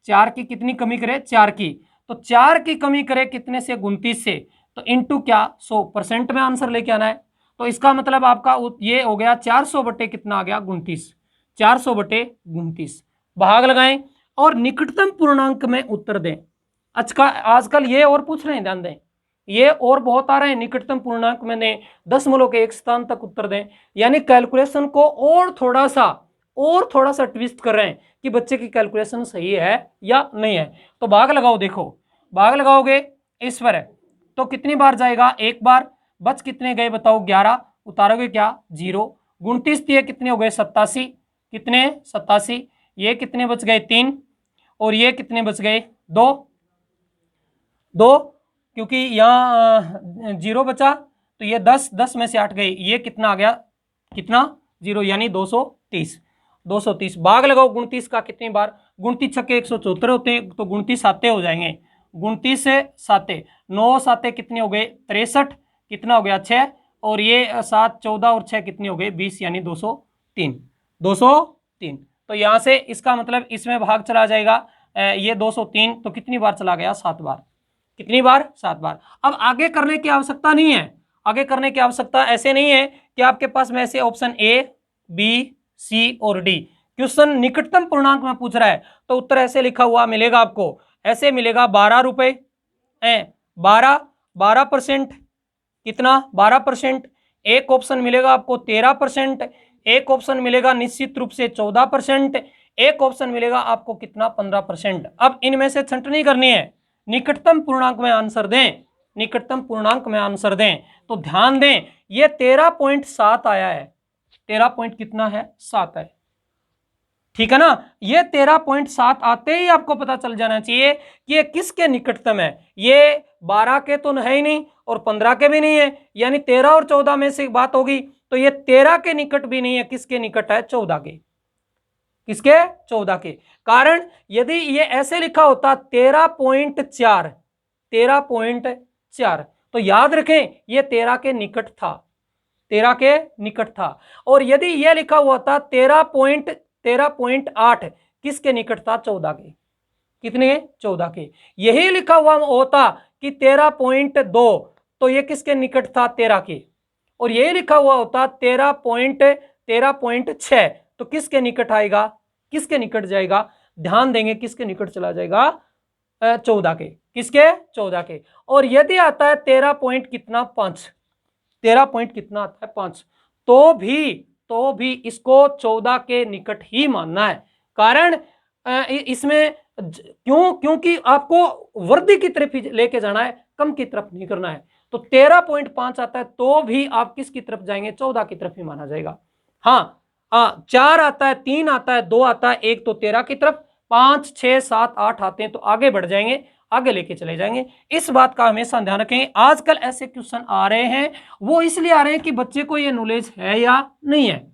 4 की कितनी कमी करे, 4 की, तो 4 की कमी करे कितने से 29 से, तो इंटू क्या 100% में आंसर लेके आना है। तो इसका मतलब आपका ये हो गया 400 बटे कितना आ गया 29, 400 बटे 29, भाग लगाएं और निकटतम पूर्णांक में उत्तर दें। आजकल ये और पूछ रहे हैं, ध्यान दें, ये और बहुत आ रहे हैं, निकटतम पूर्णांक में दें, दशमलव के एक स्थान तक उत्तर दें, यानी कैलकुलेशन को और थोड़ा सा ट्विस्ट कर रहे हैं कि बच्चे की कैलकुलेशन सही है या नहीं है। तो भाग लगाओ, देखो भाग लगाओगे इस पर तो कितनी बार जाएगा, एक बार, बच कितने गए बताओ 11, उतारोगे क्या 0, 29 दिए कितने हो गए 87, कितने 87, ये कितने बच गए 3, और ये कितने बच गए 2, क्योंकि यहाँ 0 बचा, तो ये 10 में से 8 गए, ये कितना आ गया, कितना 0, यानी 230। भाग लगाओ 29 का कितनी बार, 29 छक्के 174 होते हैं, तो 29 साते हो जाएंगे, 29 से साते 9 साते कितने हो गए 63, कितना हो गया 6, और ये 7 14 और 6 कितने हो गए 20, यानी 203। तो यहाँ से इसका मतलब इसमें भाग चला जाएगा, ये 203, तो कितनी बार चला गया 7 बार, कितनी बार 7 बार। अब आगे करने की आवश्यकता नहीं है, आगे करने की आवश्यकता ऐसे नहीं है कि आपके पास में ऐसे ऑप्शन ए बी सी और डी, क्वेश्चन निकटतम पूर्णांक में पूछ रहा है, तो उत्तर ऐसे लिखा हुआ मिलेगा आपको, ऐसे मिलेगा 12 रुपए, 12%, कितना 12%, एक ऑप्शन मिलेगा आपको 13%, एक ऑप्शन मिलेगा निश्चित रूप से 14%, एक ऑप्शन मिलेगा आपको कितना 15%। अब इनमें से छंटनी करनी है, निकटतम पूर्णांक में आंसर दें, निकटतम पूर्णांक में आंसर दें, तो ध्यान दें ये 13.7 आया है, 13 पॉइंट कितना है 7 है, ठीक है ना। ये 13.7 आते ही आपको पता चल जाना चाहिए कि ये किसके निकटतम है, ये 12 के तो है ही नहीं और 15 के भी नहीं है, यानी 13 और 14 में से बात होगी, तो ये 13 के निकट भी नहीं है, किसके निकट है? 14 के। किसके? 14 के। कारण यदि ये ऐसे लिखा होता 13.4, 13.4, तो याद रखें ये 13 के निकट था, 13 के निकट था। और यदि ये लिखा हुआ था 13.8, किसके निकट था? 14 के। कितने? 14 के। यही लिखा हुआ होता कि 13.2, तो ये किसके निकट था? 13 के। और यही लिखा हुआ होता 13.6, तो किसके निकट आएगा? किसके निकट जाएगा? ध्यान देंगे, किसके निकट चला जाएगा? 14 के। किसके? 14 के। और यदि आता है 13 पॉइंट कितना? 5, 13 पॉइंट कितना आता है? 5, तो भी इसको 14 के निकट ही मानना है। कारण इसमें क्यों? क्योंकि आपको वर्दी की तरफ ही लेके जाना है, कम की तरफ नहीं करना है। तो 13.5 आता है तो भी आप किसकी तरफ जाएंगे? 14 की तरफ ही माना जाएगा। हाँ, 4 आता है, 3 आता है, 2 आता है, 1 तो 13 की तरफ, 5, 6, 7, 8 आते हैं तो आगे बढ़ जाएंगे, आगे लेके चले जाएंगे। इस बात का हमेशा ध्यान रखेंगे। आजकल ऐसे क्वेश्चन आ रहे हैं, वो इसलिए आ रहे हैं कि बच्चे को ये नॉलेज है या नहीं है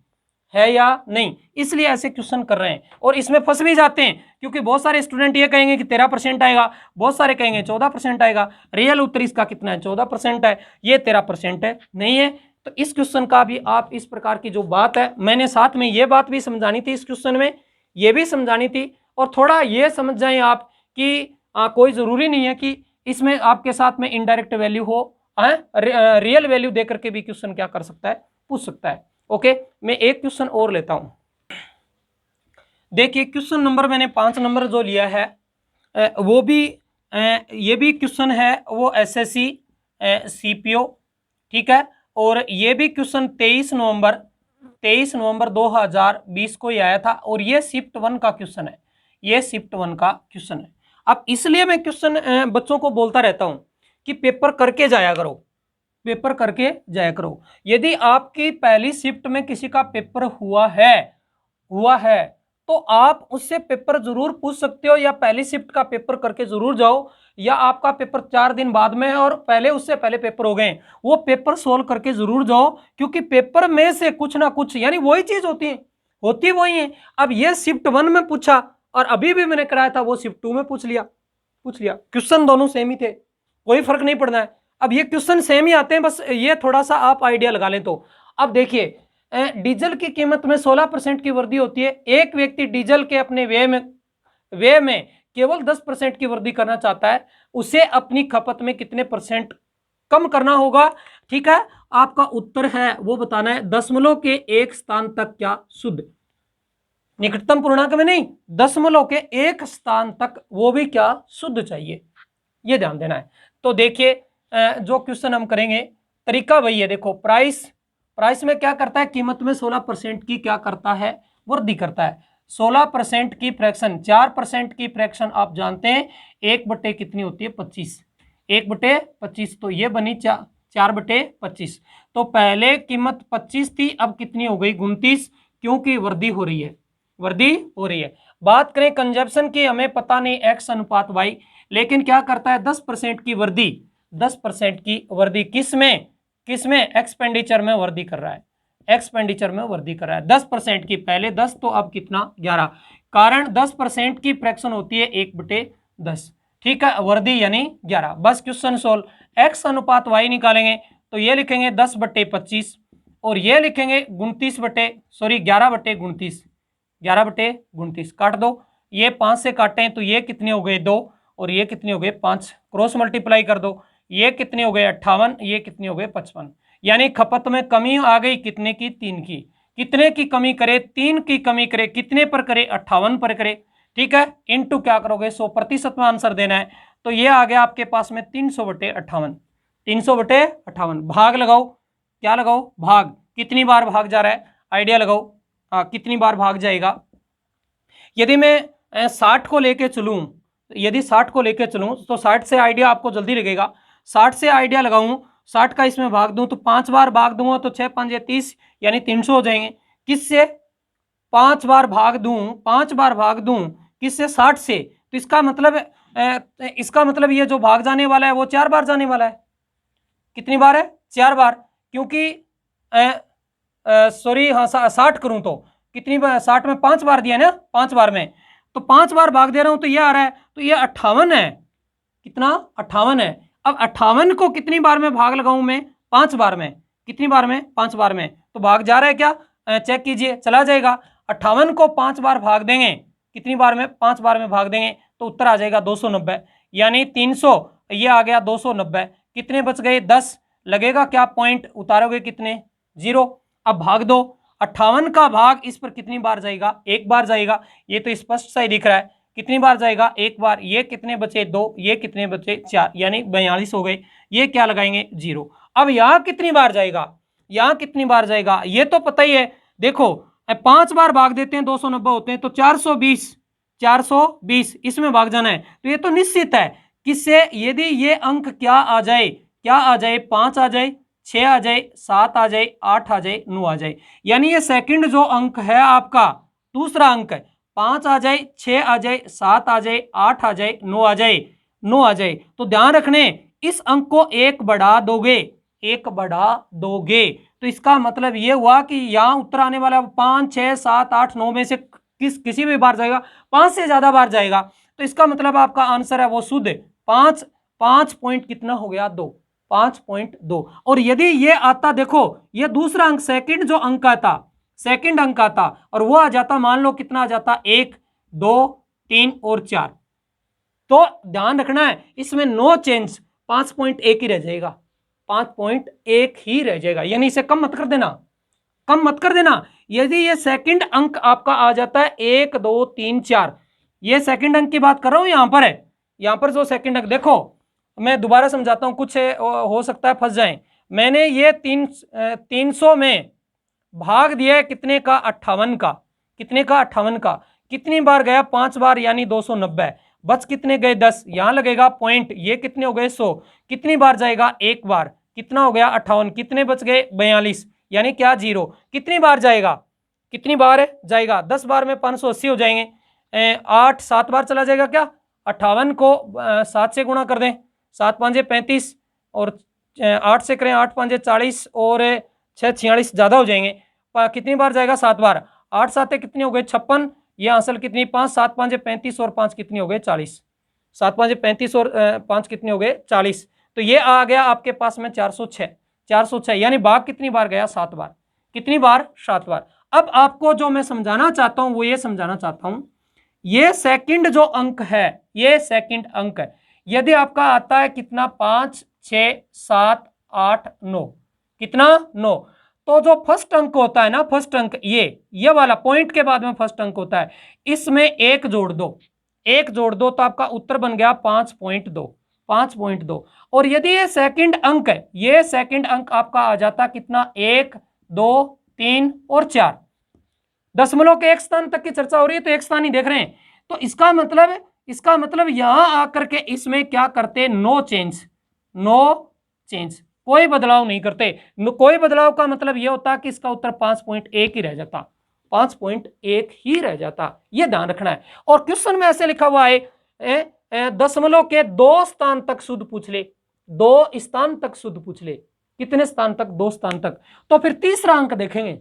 या नहीं, इसलिए ऐसे क्वेश्चन कर रहे हैं। और इसमें फंस भी जाते हैं, क्योंकि बहुत सारे स्टूडेंट ये कहेंगे कि 13% आएगा, बहुत सारे कहेंगे 14% आएगा। रियल उत्तर इसका कितना है? 14% है, ये 13% है, नहीं है। तो इस क्वेश्चन का भी आप इस प्रकार की जो बात है, मैंने साथ में ये बात भी समझानी थी, इस क्वेश्चन में ये भी समझानी थी। और थोड़ा ये समझ जाएं आप कि कोई जरूरी नहीं है कि इसमें आपके साथ में इनडायरेक्ट वैल्यू हो, रियल वैल्यू देकर के भी क्वेश्चन क्या कर सकता है? पूछ सकता है। ओके, मैं एक क्वेश्चन और लेता हूं। देखिए क्वेश्चन नंबर मैंने 5 नंबर जो लिया है, वो भी ये भी क्वेश्चन है वो एसएससी सीपीओ, ठीक है। और ये भी क्वेश्चन 23 नवंबर 2020 को ही आया था, और ये शिफ्ट 1 का क्वेश्चन है, ये शिफ्ट 1 का क्वेश्चन है। अब इसलिए मैं क्वेश्चन बच्चों को बोलता रहता हूं कि पेपर करके जाया करो, पेपर करके जाया करो। यदि आपकी पहली शिफ्ट में किसी का पेपर हुआ है तो आप उससे पेपर जरूर पूछ सकते हो, या पहली शिफ्ट का पेपर करके जरूर जाओ, या आपका पेपर 4 दिन बाद में है और पहले उससे पहले पेपर हो गए, वो पेपर सोल्व करके जरूर जाओ। क्योंकि पेपर में से कुछ ना कुछ, यानी वही चीज होती वही है। अब ये शिफ्ट 1 में पूछा और अभी भी मैंने कराया था वो शिफ्ट 2 में पूछ लिया, क्वेश्चन दोनों सेम ही थे, कोई फर्क नहीं पड़ना है। अब ये क्वेश्चन सेम ही आते हैं, बस ये थोड़ा सा आप आइडिया लगा लें तो। अब देखिए डीजल की कीमत में 16% की वृद्धि होती है। एक व्यक्ति डीजल के अपने वे में केवल 10% की वृद्धि करना चाहता है, उसे अपनी खपत में कितने परसेंट कम करना होगा? ठीक है, आपका उत्तर है वो बताना है, दशमलव के 1 स्थान तक क्या शुद्ध, निकटतम पूर्णांक में नहीं, दशमलव के 1 स्थान तक, वो भी क्या शुद्ध चाहिए, ये ध्यान देना है। तो देखिए जो क्वेश्चन हम करेंगे, तरीका वही है। देखो प्राइस में क्या करता है? कीमत में 16% की क्या करता है? वृद्धि करता है। 16% की फ्रैक्शन, 4% की फ्रैक्शन आप जानते हैं 1 बटे कितनी होती है? 25, 1/25, तो ये बनी 4/25। तो पहले कीमत 25 थी, अब कितनी हो गई? 29, क्योंकि वृद्धि हो रही है, बात करें कंजप्शन की, हमें पता नहीं x अनुपात y, लेकिन क्या करता है? 10% की वृद्धि, 10% की वृद्धि किसमें? एक्सपेंडिचर में वृद्धि कर रहा है, 10% की, पहले 10 तो अब कितना? 11, कारण 10% की फ्रैक्शन होती है 1/10, ठीक है, वृद्धि यानी 11। बस क्वेश्चन सोल्व। x अनुपात y निकालेंगे तो ये लिखेंगे 10/25 और ये लिखेंगे 11/29, काट दो, ये 5 से काटें तो ये कितने हो गए? 2, और ये कितने हो गए? 5, क्रॉस मल्टीप्लाई कर दो, ये कितने हो गए? 58, ये कितने हो गए? 55। यानी खपत में कमी आ गई कितने की? 3 की। कितने की कमी करे? 3 की कमी करे, कितने पर करे? 58 पर करे, ठीक है। इनटू क्या करोगे? 100% में आंसर देना है, तो ये आ गया आपके पास में 300/58, 300/58। भाग लगाओ, क्या लगाओ? भाग, कितनी बार भाग जा रहा है? आइडिया लगाओ, कितनी बार भाग जाएगा? यदि मैं 60 को लेके चलूं, तो 60 से आइडिया आपको जल्दी लगेगा। 60 से आइडिया लगाऊं, 60 का इसमें भाग दूं तो 5 बार भाग दूंगा तो 6 5 30, यानी 300 हो जाएंगे। किससे? 5 बार भाग दूं किससे? 60 से। तो इसका मतलब इसका मतलब ये जो भाग जाने वाला है वो 4 बार जाने वाला है। कितनी बार है? 4 बार, क्योंकि सॉरी हाँ 60 करूं तो कितनी बार? 60 में 5 बार दिया ना, 5 बार में, तो 5 बार भाग दे रहा हूं तो ये आ रहा है, तो ये 58 है। कितना? 58 है। अब 58 को कितनी बार में भाग लगाऊं मैं? 5 बार में। कितनी बार में? 5 बार में। तो भाग जा रहा है क्या? चेक कीजिए, चला जाएगा। 58 को 5 बार भाग देंगे, कितनी बार में? 5 बार में भाग देंगे, तो उत्तर आ जाएगा 290, यानी 300, ये आ गया 290। कितने बच गए? 10। लगेगा क्या? पॉइंट उतारोगे कितने? 0। अब भाग दो, 58 का भाग इस पर कितनी बार जाएगा? 1 बार जाएगा। ये तो स्पष्ट सा ही दिख रहा है। कितनी बार जाएगा? 1 बार। ये कितने बचे? 2। ये कितने बचे? 4, यानी 42 हो गए। ये क्या लगाएंगे? 0। अब यहां कितनी बार जाएगा? यहां कितनी बार जाएगा ये तो पता ही है। देखो 5 बार भाग देते हैं 290 होते हैं, तो 420, 420 इसमें भाग जाना है। तो ये तो निश्चित है। किससे? यदि ये अंक क्या आ जाए? क्या आ जाए? 5 आ जाए, 6 आ जाए, 7 आ जाए, 8 आ जाए, 9 आ जाए, यानी ये सेकंड जो अंक है आपका, दूसरा अंक है, 5 आ जाए, 6 आ जाए, 7 आ जाए, 8 आ जाए, 9 आ जाए, 9 आ जाए, तो ध्यान रखने इस अंक को 1 बढ़ा दोगे, 1 बढ़ा दोगे, तो इसका मतलब ये हुआ कि यहां उत्तर आने वाला 5, 6, 7, 8, 9 में से किसी भी बार जाएगा, 5 से ज्यादा बार जाएगा, तो इसका मतलब आपका आंसर है वो शुद्ध 5। 5 पॉइंट कितना हो गया? 2। 5.2। और यदि ये आता, देखो ये दूसरा अंक, सेकंड जो अंक आता, सेकंड अंक आता, और वो आ जाता, मान लो कितना आ जाता? 1, 2, 3 और 4, तो ध्यान रखना है इसमें नो चेंज, 5.1 ही रह जाएगा, 5.1 ही रह जाएगा, यानी इसे कम मत कर देना, कम मत कर देना। यदि ये सेकंड अंक आपका आ जाता है 1, 2, 3, 4, ये सेकंड अंक की बात कर रहा हूं, यहां पर है, यहां पर जो सेकंड अंक, देखो मैं दोबारा समझाता हूं, कुछ हो सकता है फंस जाए। मैंने ये 300 में भाग दिया है कितने का? 58 का। कितने का? 58 का। कितनी बार गया? 5 बार, यानी 290। बच कितने गए? 10। यहां लगेगा पॉइंट, ये कितने हो गए? 100। कितनी बार जाएगा? 1 बार। कितना हो गया? 58। कितने बच गए? 42, यानी क्या? 0। कितनी बार जाएगा? कितनी बार जाएगा? 10 बार में 580 हो जाएंगे, 8, 7 बार चला जाएगा क्या? 58 को 7 से गुणा कर दें, 7 5 35, और 8 से करें, 8 5 40, और 6 46, ज्यादा हो जाएंगे। कितनी बार जाएगा? 7 बार। 8 7 कितनी हो गए? 56। ये असल कितनी? 5 7 5 35, और 5 कितनी हो गए? 40। 7 5 35 और 5 कितने हो गए? 40। तो ये आ गया आपके पास में 406। 406, यानी भाग कितनी बार गया? 7 बार। कितनी बार? 7 बार। अब आपको जो मैं समझाना चाहता हूं वो ये समझाना चाहता हूं, ये सेकंड जो अंक है, ये सेकंड अंक है, यदि आपका आता है कितना? 5, 6, 7, 8, 9, कितना? 9, तो जो फर्स्ट अंक होता है ना, फर्स्ट अंक, ये वाला पॉइंट के बाद में फर्स्ट अंक होता है, इसमें 1 जोड़ दो, 1 जोड़ दो, तो आपका उत्तर बन गया 5.2, 5.2। और यदि ये सेकंड अंक है, ये सेकंड अंक आपका आ जाता कितना? 1, 2, 3 और 4, दशमलव के एक स्थान तक की चर्चा हो रही है, तो एक स्थान ही देख रहे हैं, तो इसका मतलब यहां आकर के इसमें क्या करते? नो चेंज, नो चेंज, कोई बदलाव नहीं करते। कोई बदलाव का मतलब यह होता कि इसका उत्तर 5.1 ही रह जाता, 5.1 ही रह जाता, यह ध्यान रखना है। और क्वेश्चन में ऐसे लिखा हुआ है दशमलव के 2 स्थान तक शुद्ध पूछ ले, 2 स्थान तक शुद्ध पूछ ले, कितने स्थान तक? 2 स्थान तक। तो फिर तीसरा अंक देखेंगे,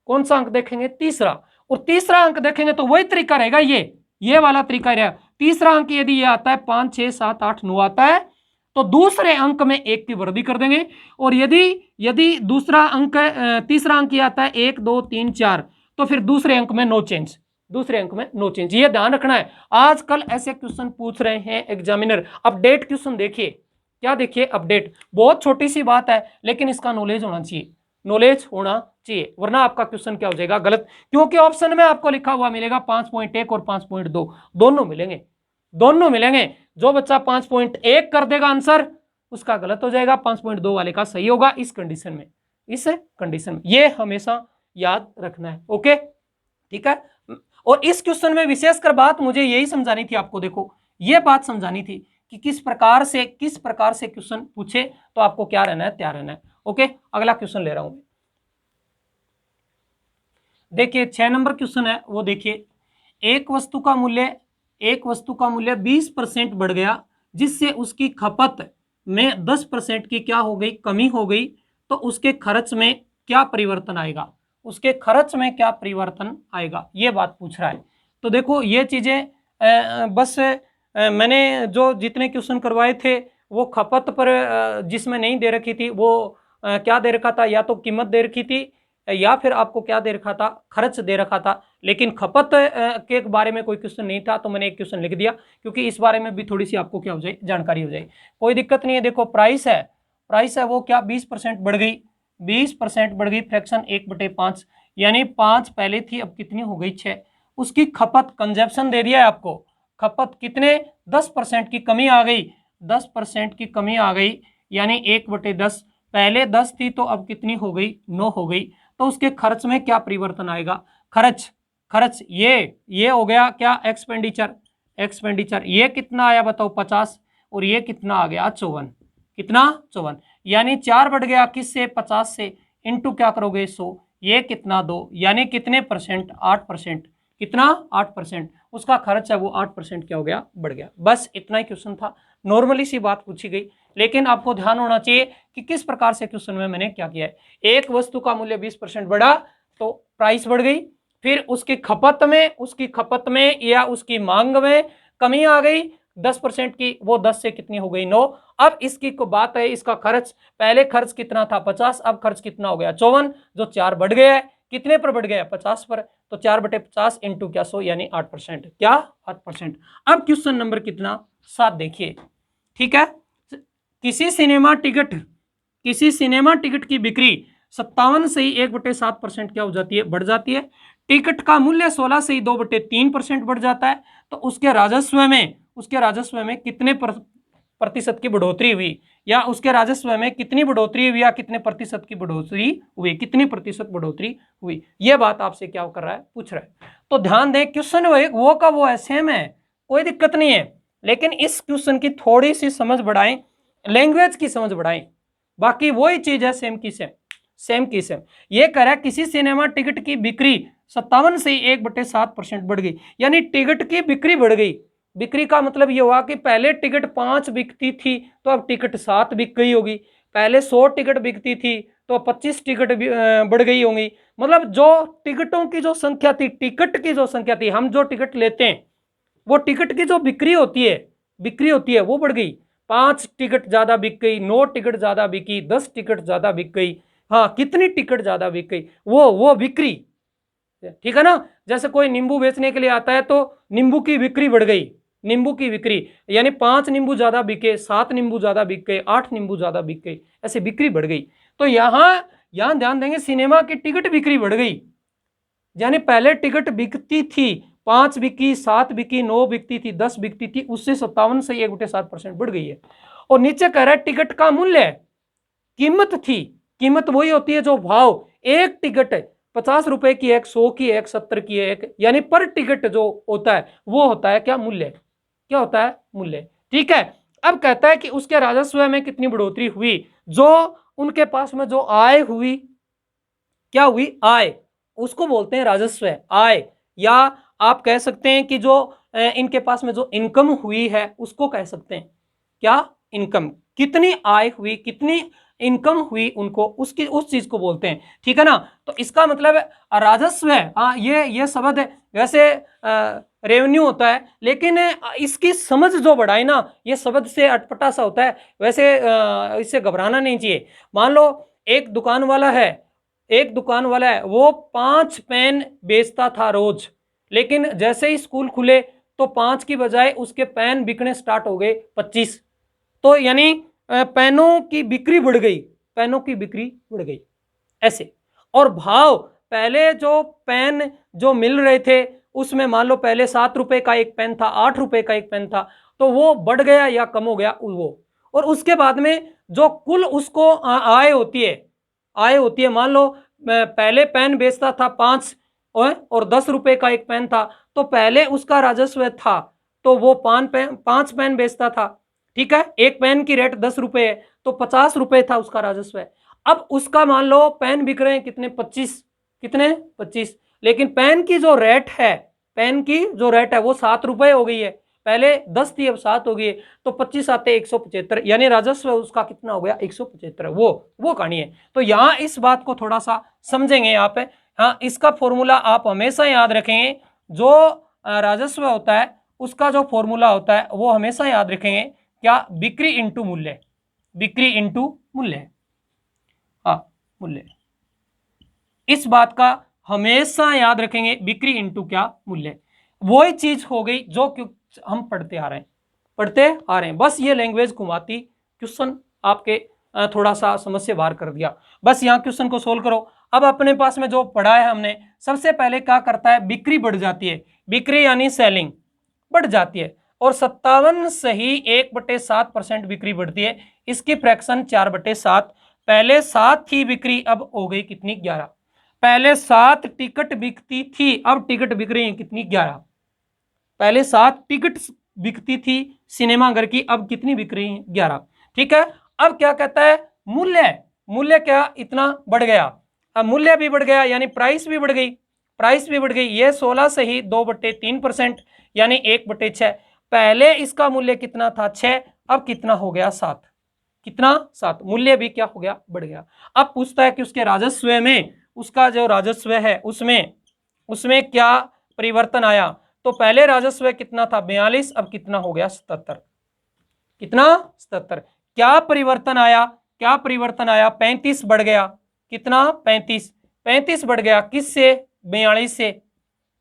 कौन सा अंक देखेंगे? तीसरा। और तीसरा अंक देखेंगे तो वही तरीका रहेगा, ये वाला तरीका रहेगा। तीसरा अंक यदि ये आता है 5, 6, 7, 8, 9 आता है, तो दूसरे अंक में 1 की वृद्धि कर देंगे। और यदि दूसरा अंक, तीसरा अंक ये आता है 1, 2, 3, 4, तो फिर दूसरे अंक में नो चेंज, दूसरे अंक में नो चेंज, ये ध्यान रखना है। आजकल ऐसे क्वेश्चन पूछ रहे हैं एग्जामिनर। अपडेट क्वेश्चन देखिए, क्या देखिए? अपडेट। बहुत छोटी सी बात है, लेकिन इसका नॉलेज होना चाहिए, नॉलेज होना चाहिए, वरना आपका क्वेश्चन क्या हो जाएगा? गलत। क्योंकि ऑप्शन में आपको लिखा हुआ मिलेगा 5.1 और 5.2, दोनों मिलेंगे, दोनों मिलेंगे। जो बच्चा 5.1 कर देगा आंसर, उसका गलत हो जाएगा, 5.2 वाले का सही होगा, इस कंडीशन में, इस कंडीशन में। ये हमेशा याद रखना है। ओके, ठीक है। और इस क्वेश्चन में विशेषकर बात मुझे यही समझानी थी आपको, देखो ये बात समझानी थी कि किस प्रकार से क्वेश्चन पूछे तो आपको क्या रहना है? तैयार रहना है। ओके, अगला क्वेश्चन ले रहा हूं। देखिए 6 नंबर क्वेश्चन है वो, देखिए एक वस्तु का मूल्य एक वस्तु का मूल्य 20% बढ़ गया, जिससे उसकी खपत में 10% की क्या हो गई, कमी हो गई, तो उसके खर्च में क्या परिवर्तन आएगा, उसके खर्च में क्या परिवर्तन आएगा, ये बात पूछ रहा है। तो देखो ये चीजें बस मैंने जो जितने क्वेश्चन करवाए थे वो खपत पर जिसमें नहीं दे रखी थी वो क्या दे रखा था, या तो कीमत दे रखी थी या फिर आपको क्या दे रखा था, खर्च दे रखा था। लेकिन खपत के बारे में कोई क्वेश्चन नहीं था, तो मैंने एक क्वेश्चन लिख दिया क्योंकि इस बारे में भी थोड़ी सी आपको क्या हो जाए, जानकारी हो जाए। कोई दिक्कत नहीं है। देखो प्राइस है वो क्या 20% बढ़ गई, 20% बढ़ गई, फ्रैक्शन 1/5, यानी 5 पहले थी, अब कितनी हो गई 6। उसकी खपत कंजप्शन दे दिया है आपको, खपत कितने 10% की कमी आ गई, 10% की कमी आ गई, यानी 1/10, पहले 10 थी तो अब कितनी हो गई, 9 हो गई। तो उसके खर्च में क्या परिवर्तन आएगा, खर्च ये हो गया क्या, एक्सपेंडिचर ये कितना आया बताओ 50, और ये कितना आ गया 54, कितना 54, यानी 4 बढ़ गया किससे, 50 से, इंटू क्या करोगे 100, ये कितना 2, यानी कितने परसेंट, 8%, कितना 8%, उसका खर्च है वो 8% क्या हो गया, बढ़ गया। बस इतना ही क्वेश्चन था, नॉर्मली सी बात पूछी गई, लेकिन आपको ध्यान होना चाहिए कि किस प्रकार से क्वेश्चन में मैंने क्या किया है। एक वस्तु का मूल्य 20% बढ़ा तो प्राइस बढ़ गई, फिर उसकी खपत में या उसकी मांग में कमी आ गई 10% की, वो 10 से कितनी हो गई 9। अब इसकी को बात है इसका खर्च, पहले खर्च कितना था 50, अब खर्च कितना हो गया 54, जो 4 बढ़ गया है, कितने पर बढ़ गया 50 पर, तो 4/50 इंटू क्या 100, यानी 8%, क्या 8%। अब क्वेश्चन नंबर कितना 7 देखिए, ठीक है। किसी सिनेमा टिकट की बिक्री 57 से ही 1/7% क्या हो जाती है, बढ़ जाती है। टिकट का मूल्य 16 से ही 2/3% बढ़ जाता है, तो उसके राजस्व में कितने प्रतिशत की बढ़ोतरी हुई, या उसके राजस्व में कितनी बढ़ोतरी हुई, या कितने प्रतिशत की बढ़ोतरी हुई, कितनी प्रतिशत बढ़ोतरी हुई, यह बात आपसे क्या कर रहा है, पूछ रहा है। तो ध्यान दें क्वेश्चन वो का वो है, सेम है, कोई दिक्कत नहीं है, लेकिन इस क्वेश्चन की थोड़ी सी समझ बढ़ाएं, लैंग्वेज की समझ बढ़ाएं, बाकी वही चीज है सेम की सेम। ये कह रहा है किसी सिनेमा टिकट की बिक्री 57 से 1/7% बढ़ गई, यानी टिकट की बिक्री बढ़ गई। बिक्री का मतलब ये हुआ कि पहले टिकट 5 बिकती थी तो अब टिकट 7 बिक गई होगी, पहले 100 टिकट बिकती थी तो 25 टिकट बढ़ गई होंगी। मतलब जो टिकटों की जो संख्या थी, टिकट की जो संख्या थी, हम जो टिकट लेते हैं वो टिकट की जो बिक्री होती है वो बढ़ गई। 5 टिकट ज्यादा बिक गई, 9 टिकट ज्यादा बिकी, 10 टिकट ज्यादा बिक गई, हाँ कितनी टिकट ज्यादा बिक गई, वो बिक्री, ठीक है ना। जैसे कोई नींबू बेचने के लिए आता है तो नींबू की बिक्री बढ़ गई, नींबू की बिक्री, यानी 5 नींबू ज्यादा बिके, 7 नींबू ज्यादा बिक गए, 8 नींबू ज्यादा बिक गए, ऐसे बिक्री बढ़ गई। तो यहां ध्यान देंगे सिनेमा की टिकट बिक्री बढ़ गई, यानी पहले टिकट बिकती थी 5 बिकी, 7 बिकी, 9 बिकती थी, 10 बिकती थी, उससे 57 से 1/7% बढ़ गई है। और नीचे कह रहा है टिकट का मूल्य, कीमत थी, कीमत वही होती है जो भाव, एक टिकट 50 रुपए की, एक 100 की, एक 70 की, एक, यानी पर टिकट जो होता है वो होता है क्या, मूल्य, क्या होता है, मूल्य, ठीक है। अब कहता है कि उसके राजस्व में कितनी बढ़ोतरी हुई, जो उनके पास में जो आय हुई, क्या हुई, आय, उसको बोलते हैं राजस्व, आय, या आप कह सकते हैं कि जो इनके पास में जो इनकम हुई है उसको कह सकते हैं क्या, इनकम, कितनी आय हुई, कितनी इनकम हुई उनको, उसकी उस चीज को बोलते हैं, ठीक है ना। तो इसका मतलब राजस्व है, हाँ ये शब्द है, वैसे रेवेन्यू होता है, लेकिन इसकी समझ जो बढ़ाए ना, ये शब्द से अटपटा सा होता है, वैसे इससे घबराना नहीं चाहिए। मान लो एक दुकान वाला है, वो 5 पेन बेचता था रोज, लेकिन जैसे ही स्कूल खुले तो 5 की बजाय उसके पेन बिकने स्टार्ट हो गए 25, तो यानी पेनों की बिक्री बढ़ गई, ऐसे। और भाव, पहले जो पेन जो मिल रहे थे उसमें मान लो पहले 7 रुपए का एक पेन था, 8 रुपए का एक पेन था, तो वो बढ़ गया या कम हो गया वो। और उसके बाद में जो कुल उसको आय होती है, मान लो पहले पेन बेचता था 5 और 10 रुपए का एक पेन था, तो पहले उसका राजस्व था तो वो 5 पेन बेचता था, ठीक है, एक पेन की रेट 10 रुपए है तो 50 रुपए था उसका राजस्व। अब उसका मान लो पेन बिक रहे हैं कितने, 25, लेकिन पेन की जो रेट है, पेन की जो रेट है वो 7 रुपए हो गई है, पहले 10 थी अब 7 हो गई है, तो 25 आते 175, यानी राजस्व उसका कितना हो गया 175। वो कहानी है। तो यहाँ इस बात को थोड़ा सा समझेंगे यहाँ पे। हाँ, इसका फॉर्मूला आप हमेशा याद रखेंगे, जो राजस्व होता है उसका जो फॉर्मूला होता है वो हमेशा याद रखेंगे, क्या, बिक्री इंटू मूल्य, बिक्री इंटू मूल्य। हाँ, मूल्य, इस बात का हमेशा याद रखेंगे, बिक्री इंटू क्या, मूल्य। वही चीज हो गई जो हम पढ़ते आ रहे हैं। बस ये लैंग्वेज घुमाती क्वेश्चन आपके थोड़ा सा समस्या बाहर कर दिया। बस यहाँ क्वेश्चन को सोल्व करो। अब अपने पास में जो पढ़ा है हमने, सबसे पहले क्या करता है, बिक्री बढ़ जाती है, बिक्री यानी सेलिंग बढ़ जाती है, और 57 सही 1/7% बिक्री बढ़ती है। इसकी फ्रैक्शन 4/7। पहले 7 थी बिक्री, अब हो गई कितनी, 11। पहले 7 टिकट बिकती थी, अब टिकट बिक रही है कितनी, 11। पहले 7 टिकट बिकती थी सिनेमा घर की, अब कितनी बिक रही है, 11। ठीक है। अब क्या कहता है, मूल्य, मूल्य क्या इतना बढ़ गया, अब मूल्य भी बढ़ गया यानी प्राइस भी बढ़ गई, प्राइस भी बढ़ गई। ये 16 से ही 2/3% यानी 1/6। पहले इसका मूल्य कितना था, 6, अब कितना हो गया, 7। कितना, 7। मूल्य भी क्या हो गया, बढ़ गया। अब पूछता है कि उसके राजस्व में, उसका जो राजस्व है उसमें क्या परिवर्तन आया। तो पहले राजस्व कितना था, 42, अब कितना हो गया, 77। कितना, 77। क्या परिवर्तन आया, क्या परिवर्तन आया, 35 बढ़ गया, कितना, 35 बढ़ गया, किससे, 42 से,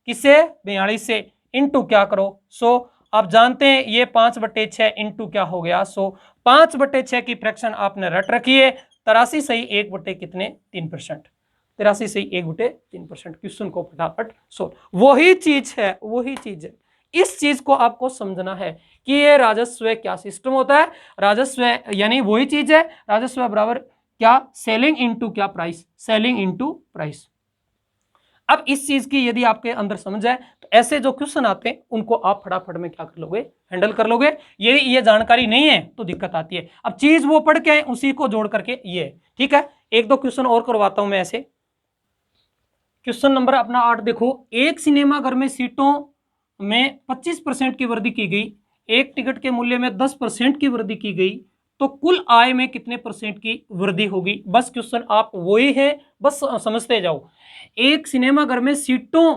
किससे, 42 से, इंटू क्या करो, 100। आप जानते हैं ये 5/6 इंटू क्या हो गया, 100। 5/6 की फ्रैक्शन आपने रट रखी है, 83 सही 1/3%। 83 सही 1/3%। क्वेश्चन को फटाफट सोल्व। वही चीज है, वही चीज है। इस चीज को आपको समझना है कि ये राजस्व क्या सिस्टम होता है। राजस्व यानी वही चीज है, राजस्व बराबर क्या, सेलिंग इंटू क्या, प्राइस, सेलिंग इंटू प्राइस। अब इस चीज की यदि आपके अंदर समझ है तो ऐसे जो क्वेश्चन आते हैं उनको आप फटाफट में क्या कर लोगे, हैंडल कर लोगे। ये जानकारी नहीं है तो दिक्कत आती है। अब चीज वो पढ़ के आए, उसी को जोड़ करके ये, ठीक है। एक दो क्वेश्चन और करवाता हूं मैं ऐसे। क्वेश्चन नंबर अपना 8 देखो, एक सिनेमा घर में सीटों में 25% की वृद्धि की गई, एक टिकट के मूल्य में 10% की वृद्धि की गई, तो कुल आय में कितने परसेंट की वृद्धि होगी। बस क्वेश्चन आप वही है, बस समझते जाओ। एक सिनेमा घर में सीटों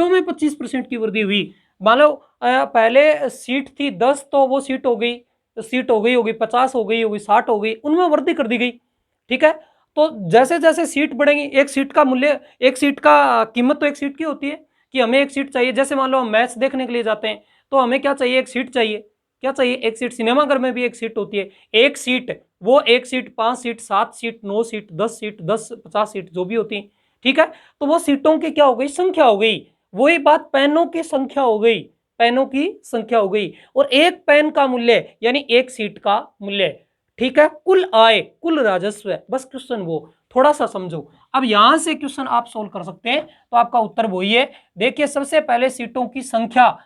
में 25% की वृद्धि हुई। मान लो पहले सीट थी 10, तो वो सीट हो गई 50 हो गई 60 हो गई, उनमें वृद्धि कर दी गई। ठीक है। तो जैसे जैसे सीट बढ़ेंगी, एक सीट का मूल्य, एक सीट का कीमत तो एक सीट की होती है कि हमें एक सीट चाहिए। जैसे मान लो हम मैच देखने के लिए जाते हैं तो हमें क्या चाहिए, एक सीट चाहिए। क्या चाहिए, एक सीट। सिनेमा घर में भी एक सीट होती है। एक सीट, वो एक seat 5 seat 7 seat 9 seat 10 seat 10 50 seat जो भी होती है। ठीक है। तो वो सीटों की क्या हो गई, संख्या हो गई। वही बात पेनों की संख्या हो गई, पेनों की संख्या हो गई। और एक पेन का मूल्य यानी एक सीट का मूल्य। ठीक है। कुल आय, कुल राजस्व, बस क्वेश्चन वो थोड़ा सा समझो। अब यहां से क्वेश्चन आप सोल्व कर सकते हैं, तो आपका उत्तर वही है। देखिए सबसे पहले सीटों की संख्या,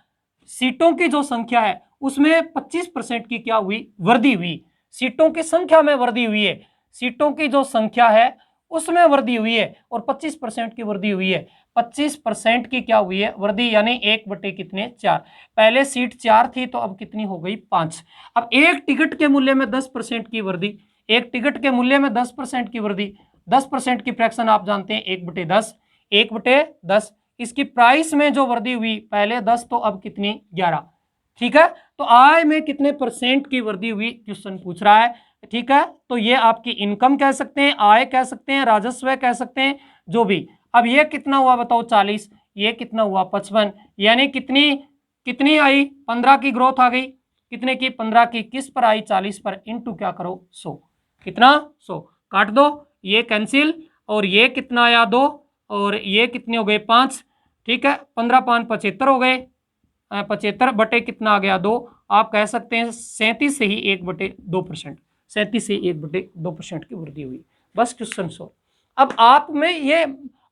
सीटों की जो संख्या है उसमें 25% की क्या हुई, वृद्धि हुई। सीटों की संख्या में वृद्धि हुई है, सीटों की जो संख्या है उसमें वृद्धि हुई है, और 25% की वृद्धि हुई है। 25% की क्या हुई है, वृद्धि, यानी 1/4। पहले सीट 4 थी तो अब कितनी हो गई, 5। अब एक टिकट के मूल्य में 10% की वृद्धि, एक टिकट के मूल्य में 10% की वृद्धि, 10% की फ्रैक्शन आप जानते हैं 1/10, 1/10। इसकी प्राइस में जो वृद्धि हुई, पहले 10 तो अब कितनी, 11। ठीक है। तो आय में कितने परसेंट की वृद्धि हुई, क्वेश्चन पूछ रहा है। ठीक है। तो ये आपकी इनकम कह सकते हैं, आय कह सकते हैं, राजस्व कह सकते हैं, जो भी। अब ये कितना हुआ बताओ, 40, ये कितना हुआ, 55, यानी कितनी आई, 15 की ग्रोथ आ गई। कितने की, 15 की। किस पर आई, 40 पर, इंटू क्या करो, 100। कितना, 100। काट दो, ये कैंसिल, और ये कितना आया, 2, और ये कितने हो गए, 5। ठीक है। 15 5 75 हो गए, 75 बटे कितना आ गया, 2। आप कह सकते हैं 37 से ही 1/2%, 37 से 1/2% की वृद्धि हुई। बस क्वेश्चन सोल्व। अब आप में ये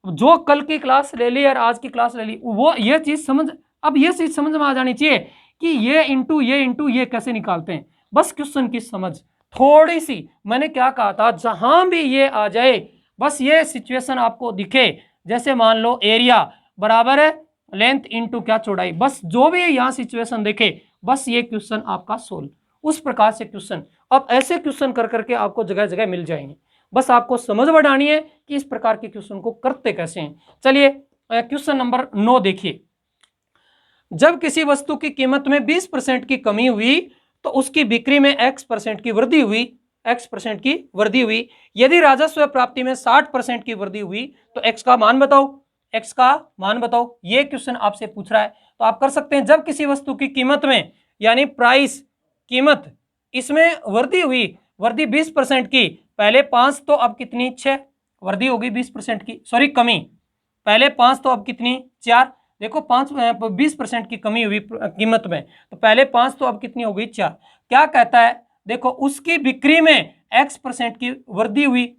जो कल की क्लास ले ली और आज की क्लास ले ली, वो ये चीज समझ, अब ये चीज समझ में आ जानी चाहिए कि ये इंटू ये कैसे निकालते हैं। बस क्वेश्चन की समझ थोड़ी सी, मैंने क्या कहा था, जहां भी ये आ जाए, बस ये सिचुएशन आपको दिखे, जैसे मान लो एरिया, बराबर है लेंथ इंटू क्या चौड़ाई। बस जो भी यहाँ सिचुएशन देखे बस ये क्वेश्चन आपका सोल्व, उस प्रकार से क्वेश्चन। अब ऐसे क्वेश्चन कर करके आपको जगह जगह मिल जाएंगे, बस आपको समझ बढ़ानी है कि इस प्रकार के क्वेश्चन को करते कैसे हैं। चलिए क्वेश्चन नंबर 9 देखिए। जब किसी वस्तु की कीमत में 20% की कमी हुई तो उसकी बिक्री में x% की वृद्धि हुई, x% की वृद्धि हुई। यदि राजस्व प्राप्ति में 60% की वृद्धि हुई तो x का मान बताओ, x का मान बताओ। ये क्वेश्चन आपसे पूछ रहा है तो आप कर सकते हैं। जब किसी वस्तु की कीमत में यानी प्राइस कीमत इसमें वृद्धि हुई, वृद्धि 20% की, पहले 5 तो अब कितनी 6 वृद्धि होगी 20% की, सॉरी कमी, पहले 5 तो अब कितनी 4। देखो 20% की कमी हुई कीमत में तो पहले 5 तो अब कितनी हो गई 4। क्या कहता है देखो उसकी बिक्री में x% की वृद्धि हुई,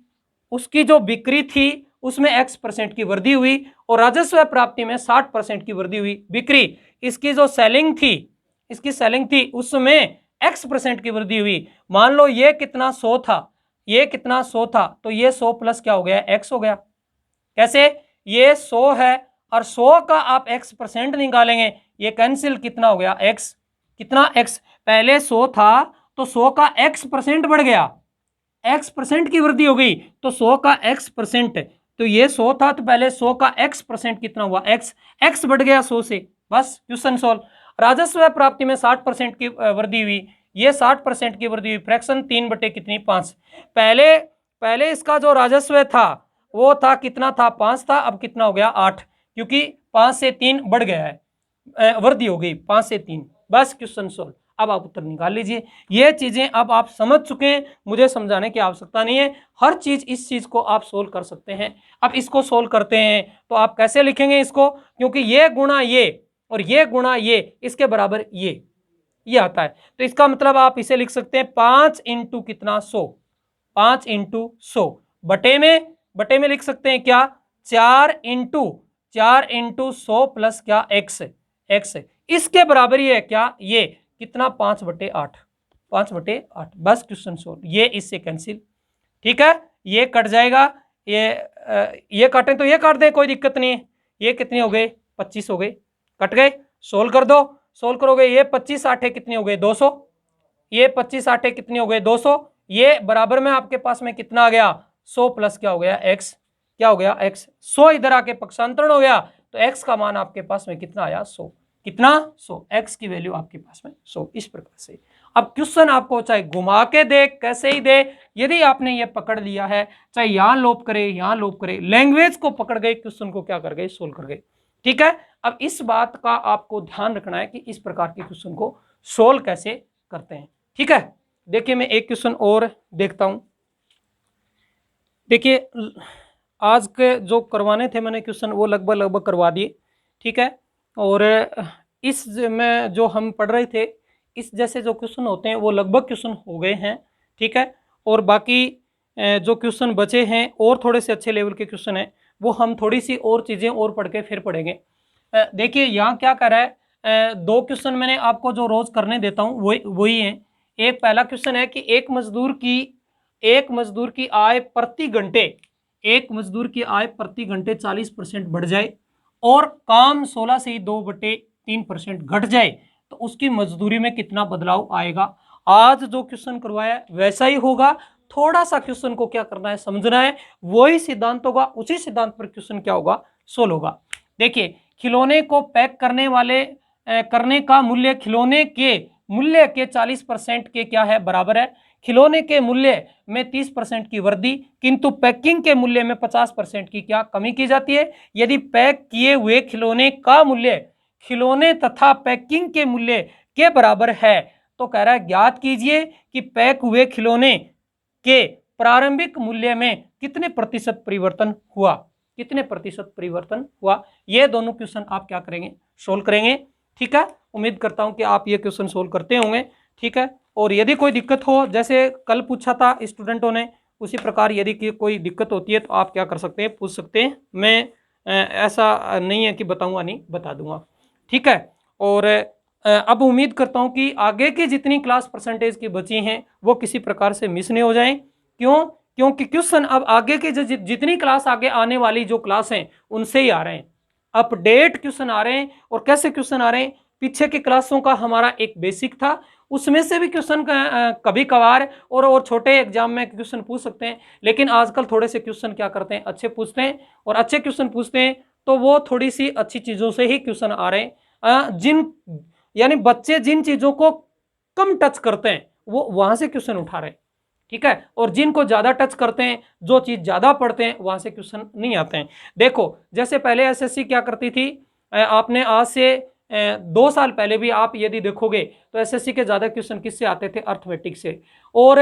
उसकी जो बिक्री थी उसमें x% की वृद्धि हुई और राजस्व प्राप्ति में 60% की वृद्धि हुई। बिक्री इसकी जो सेलिंग थी, इसकी सेलिंग थी उसमें x% की वृद्धि हुई। मान लो ये कितना 100 था, ये कितना 100 था तो ये 100 प्लस क्या हो गया x हो गया। कैसे, ये 100 है और 100 का आप x% निकालेंगे, ये कैंसिल, कितना हो गया x, कितना x, पहले 100 था तो 100 का x% बढ़ गया, x% की वृद्धि हो गई तो 100 का x%, तो ये 100 था तो पहले 100 का x% कितना हुआ x बढ़ गया 100 से। बस क्वेश्चन सॉल्व। राजस्व प्राप्ति में 60% की वृद्धि हुई, ये 60% की वृद्धि हुई, फ्रैक्शन 3 बटे कितनी 5। पहले इसका जो राजस्व था वो था कितना था 5 था, अब कितना हो गया 8, क्योंकि 5 से 3 बढ़ गया है, वृद्धि हो गई 5 से 3। बस क्वेश्चन सॉल्व। अब आप उत्तर निकाल लीजिए। ये चीजें अब आप समझ चुके हैं, मुझे समझाने की आवश्यकता नहीं है, हर चीज इस चीज को आप सोल्व कर सकते हैं। अब इसको सोल्व करते हैं तो आप कैसे लिखेंगे इसको, क्योंकि ये गुणा ये और ये गुणा ये इसके बराबर ये आता है, तो इसका मतलब आप इसे लिख सकते हैं 5 इंटू कितना 100, 5 इंटू 100 बटे में लिख सकते हैं क्या 4 इंटू 100 प्लस क्या x, इसके बराबर ही है क्या ये कितना 5/8, 5/8। बस क्वेश्चन सोल्व। ये इससे कैंसिल, ठीक है, ये कट जाएगा, ये काटें तो ये काट दें, कोई दिक्कत नहीं है। ये कितने हो गए 25 हो गए, कट गए, सोल्व कर दो, सोल्व करोगे ये 25 8 कितने हो गए 200, ये 25 8 कितने हो गए 200, ये बराबर में आपके पास में कितना आ गया 100 प्लस क्या हो गया x, क्या हो गया x, 100 इधर आके पक्षांतरण हो गया तो x का मान आपके पास में कितना आया 100, कितना 100, x की वैल्यू आपके पास में 100। इस प्रकार से अब क्वेश्चन आपको चाहे घुमा के दे कैसे ही दे, यदि आपने ये पकड़ लिया है, चाहे यहां लोप करे यहां लोप करे, लैंग्वेज को पकड़ गए, क्वेश्चन को क्या कर गए सोल्व कर गए, ठीक है। अब इस बात का आपको ध्यान रखना है कि इस प्रकार के क्वेश्चन को सोल्व कैसे करते हैं, ठीक है। देखिए मैं एक क्वेश्चन और देखता हूं। देखिए आज के जो करवाने थे मैंने क्वेश्चन वो लगभग करवा दिए, ठीक है। और इस में जो हम पढ़ रहे थे इस जैसे जो क्वेश्चन होते हैं वो लगभग क्वेश्चन हो गए हैं, ठीक है। और बाकी जो क्वेश्चन बचे हैं और थोड़े से अच्छे लेवल के क्वेश्चन हैं वो हम थोड़ी सी और चीज़ें और पढ़ के फिर पढ़ेंगे। देखिए यहाँ क्या कर रहा है, 2 क्वेश्चन मैंने आपको जो रोज़ करने देता हूँ वही हैं। एक पहला क्वेश्चन है कि एक मजदूर की आय प्रति घंटे, एक मजदूर की आय प्रति घंटे 40% बढ़ जाए और काम 16 से ही 2/3% घट जाए तो उसकी मजदूरी में कितना बदलाव आएगा। आज जो क्वेश्चन करवाया वैसा ही होगा, थोड़ा सा क्वेश्चन को क्या करना है समझना है, वही सिद्धांत होगा, उसी सिद्धांत पर क्वेश्चन क्या होगा सोल्व होगा। देखिए खिलौने को पैक करने का मूल्य खिलौने के मूल्य के 40% के क्या है बराबर है। खिलौने के मूल्य में 30% की वृद्धि किंतु पैकिंग के मूल्य में 50% की क्या कमी की जाती है। यदि पैक किए हुए खिलौने का मूल्य खिलौने तथा पैकिंग के मूल्य के बराबर है तो कह रहा है ज्ञात कीजिए कि पैक हुए खिलौने के प्रारंभिक मूल्य में कितने प्रतिशत परिवर्तन हुआ, कितने प्रतिशत परिवर्तन हुआ। ये दोनों क्वेश्चन आप क्या करेंगे सोल्व करेंगे, ठीक है। उम्मीद करता हूं कि आप ये क्वेश्चन सोल्व करते होंगे, ठीक है। और यदि कोई दिक्कत हो, जैसे कल पूछा था स्टूडेंटों ने, उसी प्रकार यदि कोई दिक्कत होती है तो आप क्या कर सकते हैं पूछ सकते हैं। मैं ऐसा नहीं है कि बताऊंगा नहीं, बता दूंगा, ठीक है। और अब उम्मीद करता हूं कि आगे की जितनी क्लास परसेंटेज की बची हैं वो किसी प्रकार से मिस नहीं हो जाएं। क्यों, क्योंकि क्वेश्चन अब आगे की जितनी क्लास आगे आने वाली जो क्लास हैं उनसे ही आ रहे हैं। अपडेट क्वेश्चन आ रहे हैं। और कैसे क्वेश्चन आ रहे हैं, पीछे की क्लासों का हमारा एक बेसिक था, उसमें से भी क्वेश्चन कभी कभार और छोटे एग्जाम में क्वेश्चन पूछ सकते हैं, लेकिन आजकल थोड़े से क्वेश्चन क्या करते हैं, अच्छे पूछते हैं। और अच्छे क्वेश्चन पूछते हैं तो वो थोड़ी सी अच्छी चीजों से ही क्वेश्चन आ रहे हैं। जिन यानी बच्चे जिन चीजों को कम टच करते हैं वो वहां से क्वेश्चन उठा रहे हैं, ठीक है। और जिनको ज्यादा टच करते हैं, जो चीज ज्यादा पढ़ते हैं, वहां से क्वेश्चन नहीं आते हैं। देखो जैसे पहले एसएससी क्या करती थी, आपने आज से 2 साल पहले भी आप यदि देखोगे तो एसएससी के ज्यादा क्वेश्चन किससे आते थे, अर्थमेटिक से। और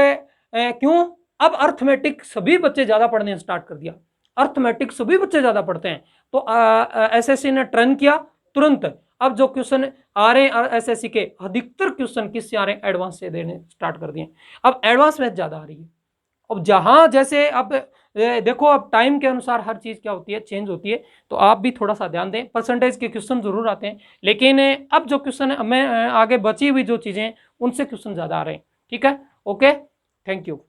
क्यों, अब अर्थमेटिक सभी बच्चे ज्यादा पढ़ने स्टार्ट कर दिया, अर्थमेटिक सभी बच्चे ज्यादा पढ़ते हैं। तो एसएससी ने ट्रेंड किया तुरंत, अब जो क्वेश्चन आ रहे हैं एसएससी के अधिकतर क्वेश्चन किससे आ रहे हैं, एडवांस से देने स्टार्ट कर दिए। अब एडवांस मैथ ज्यादा आ रही है। अब जहां जैसे अब देखो, अब टाइम के अनुसार हर चीज क्या होती है, चेंज होती है। तो आप भी थोड़ा सा ध्यान दें, परसेंटेज के क्वेश्चन जरूर आते हैं, लेकिन अब जो क्वेश्चन में आगे बची हुई जो चीजें उनसे क्वेश्चन ज्यादा आ रहे हैं, ठीक है। Okay, thank you.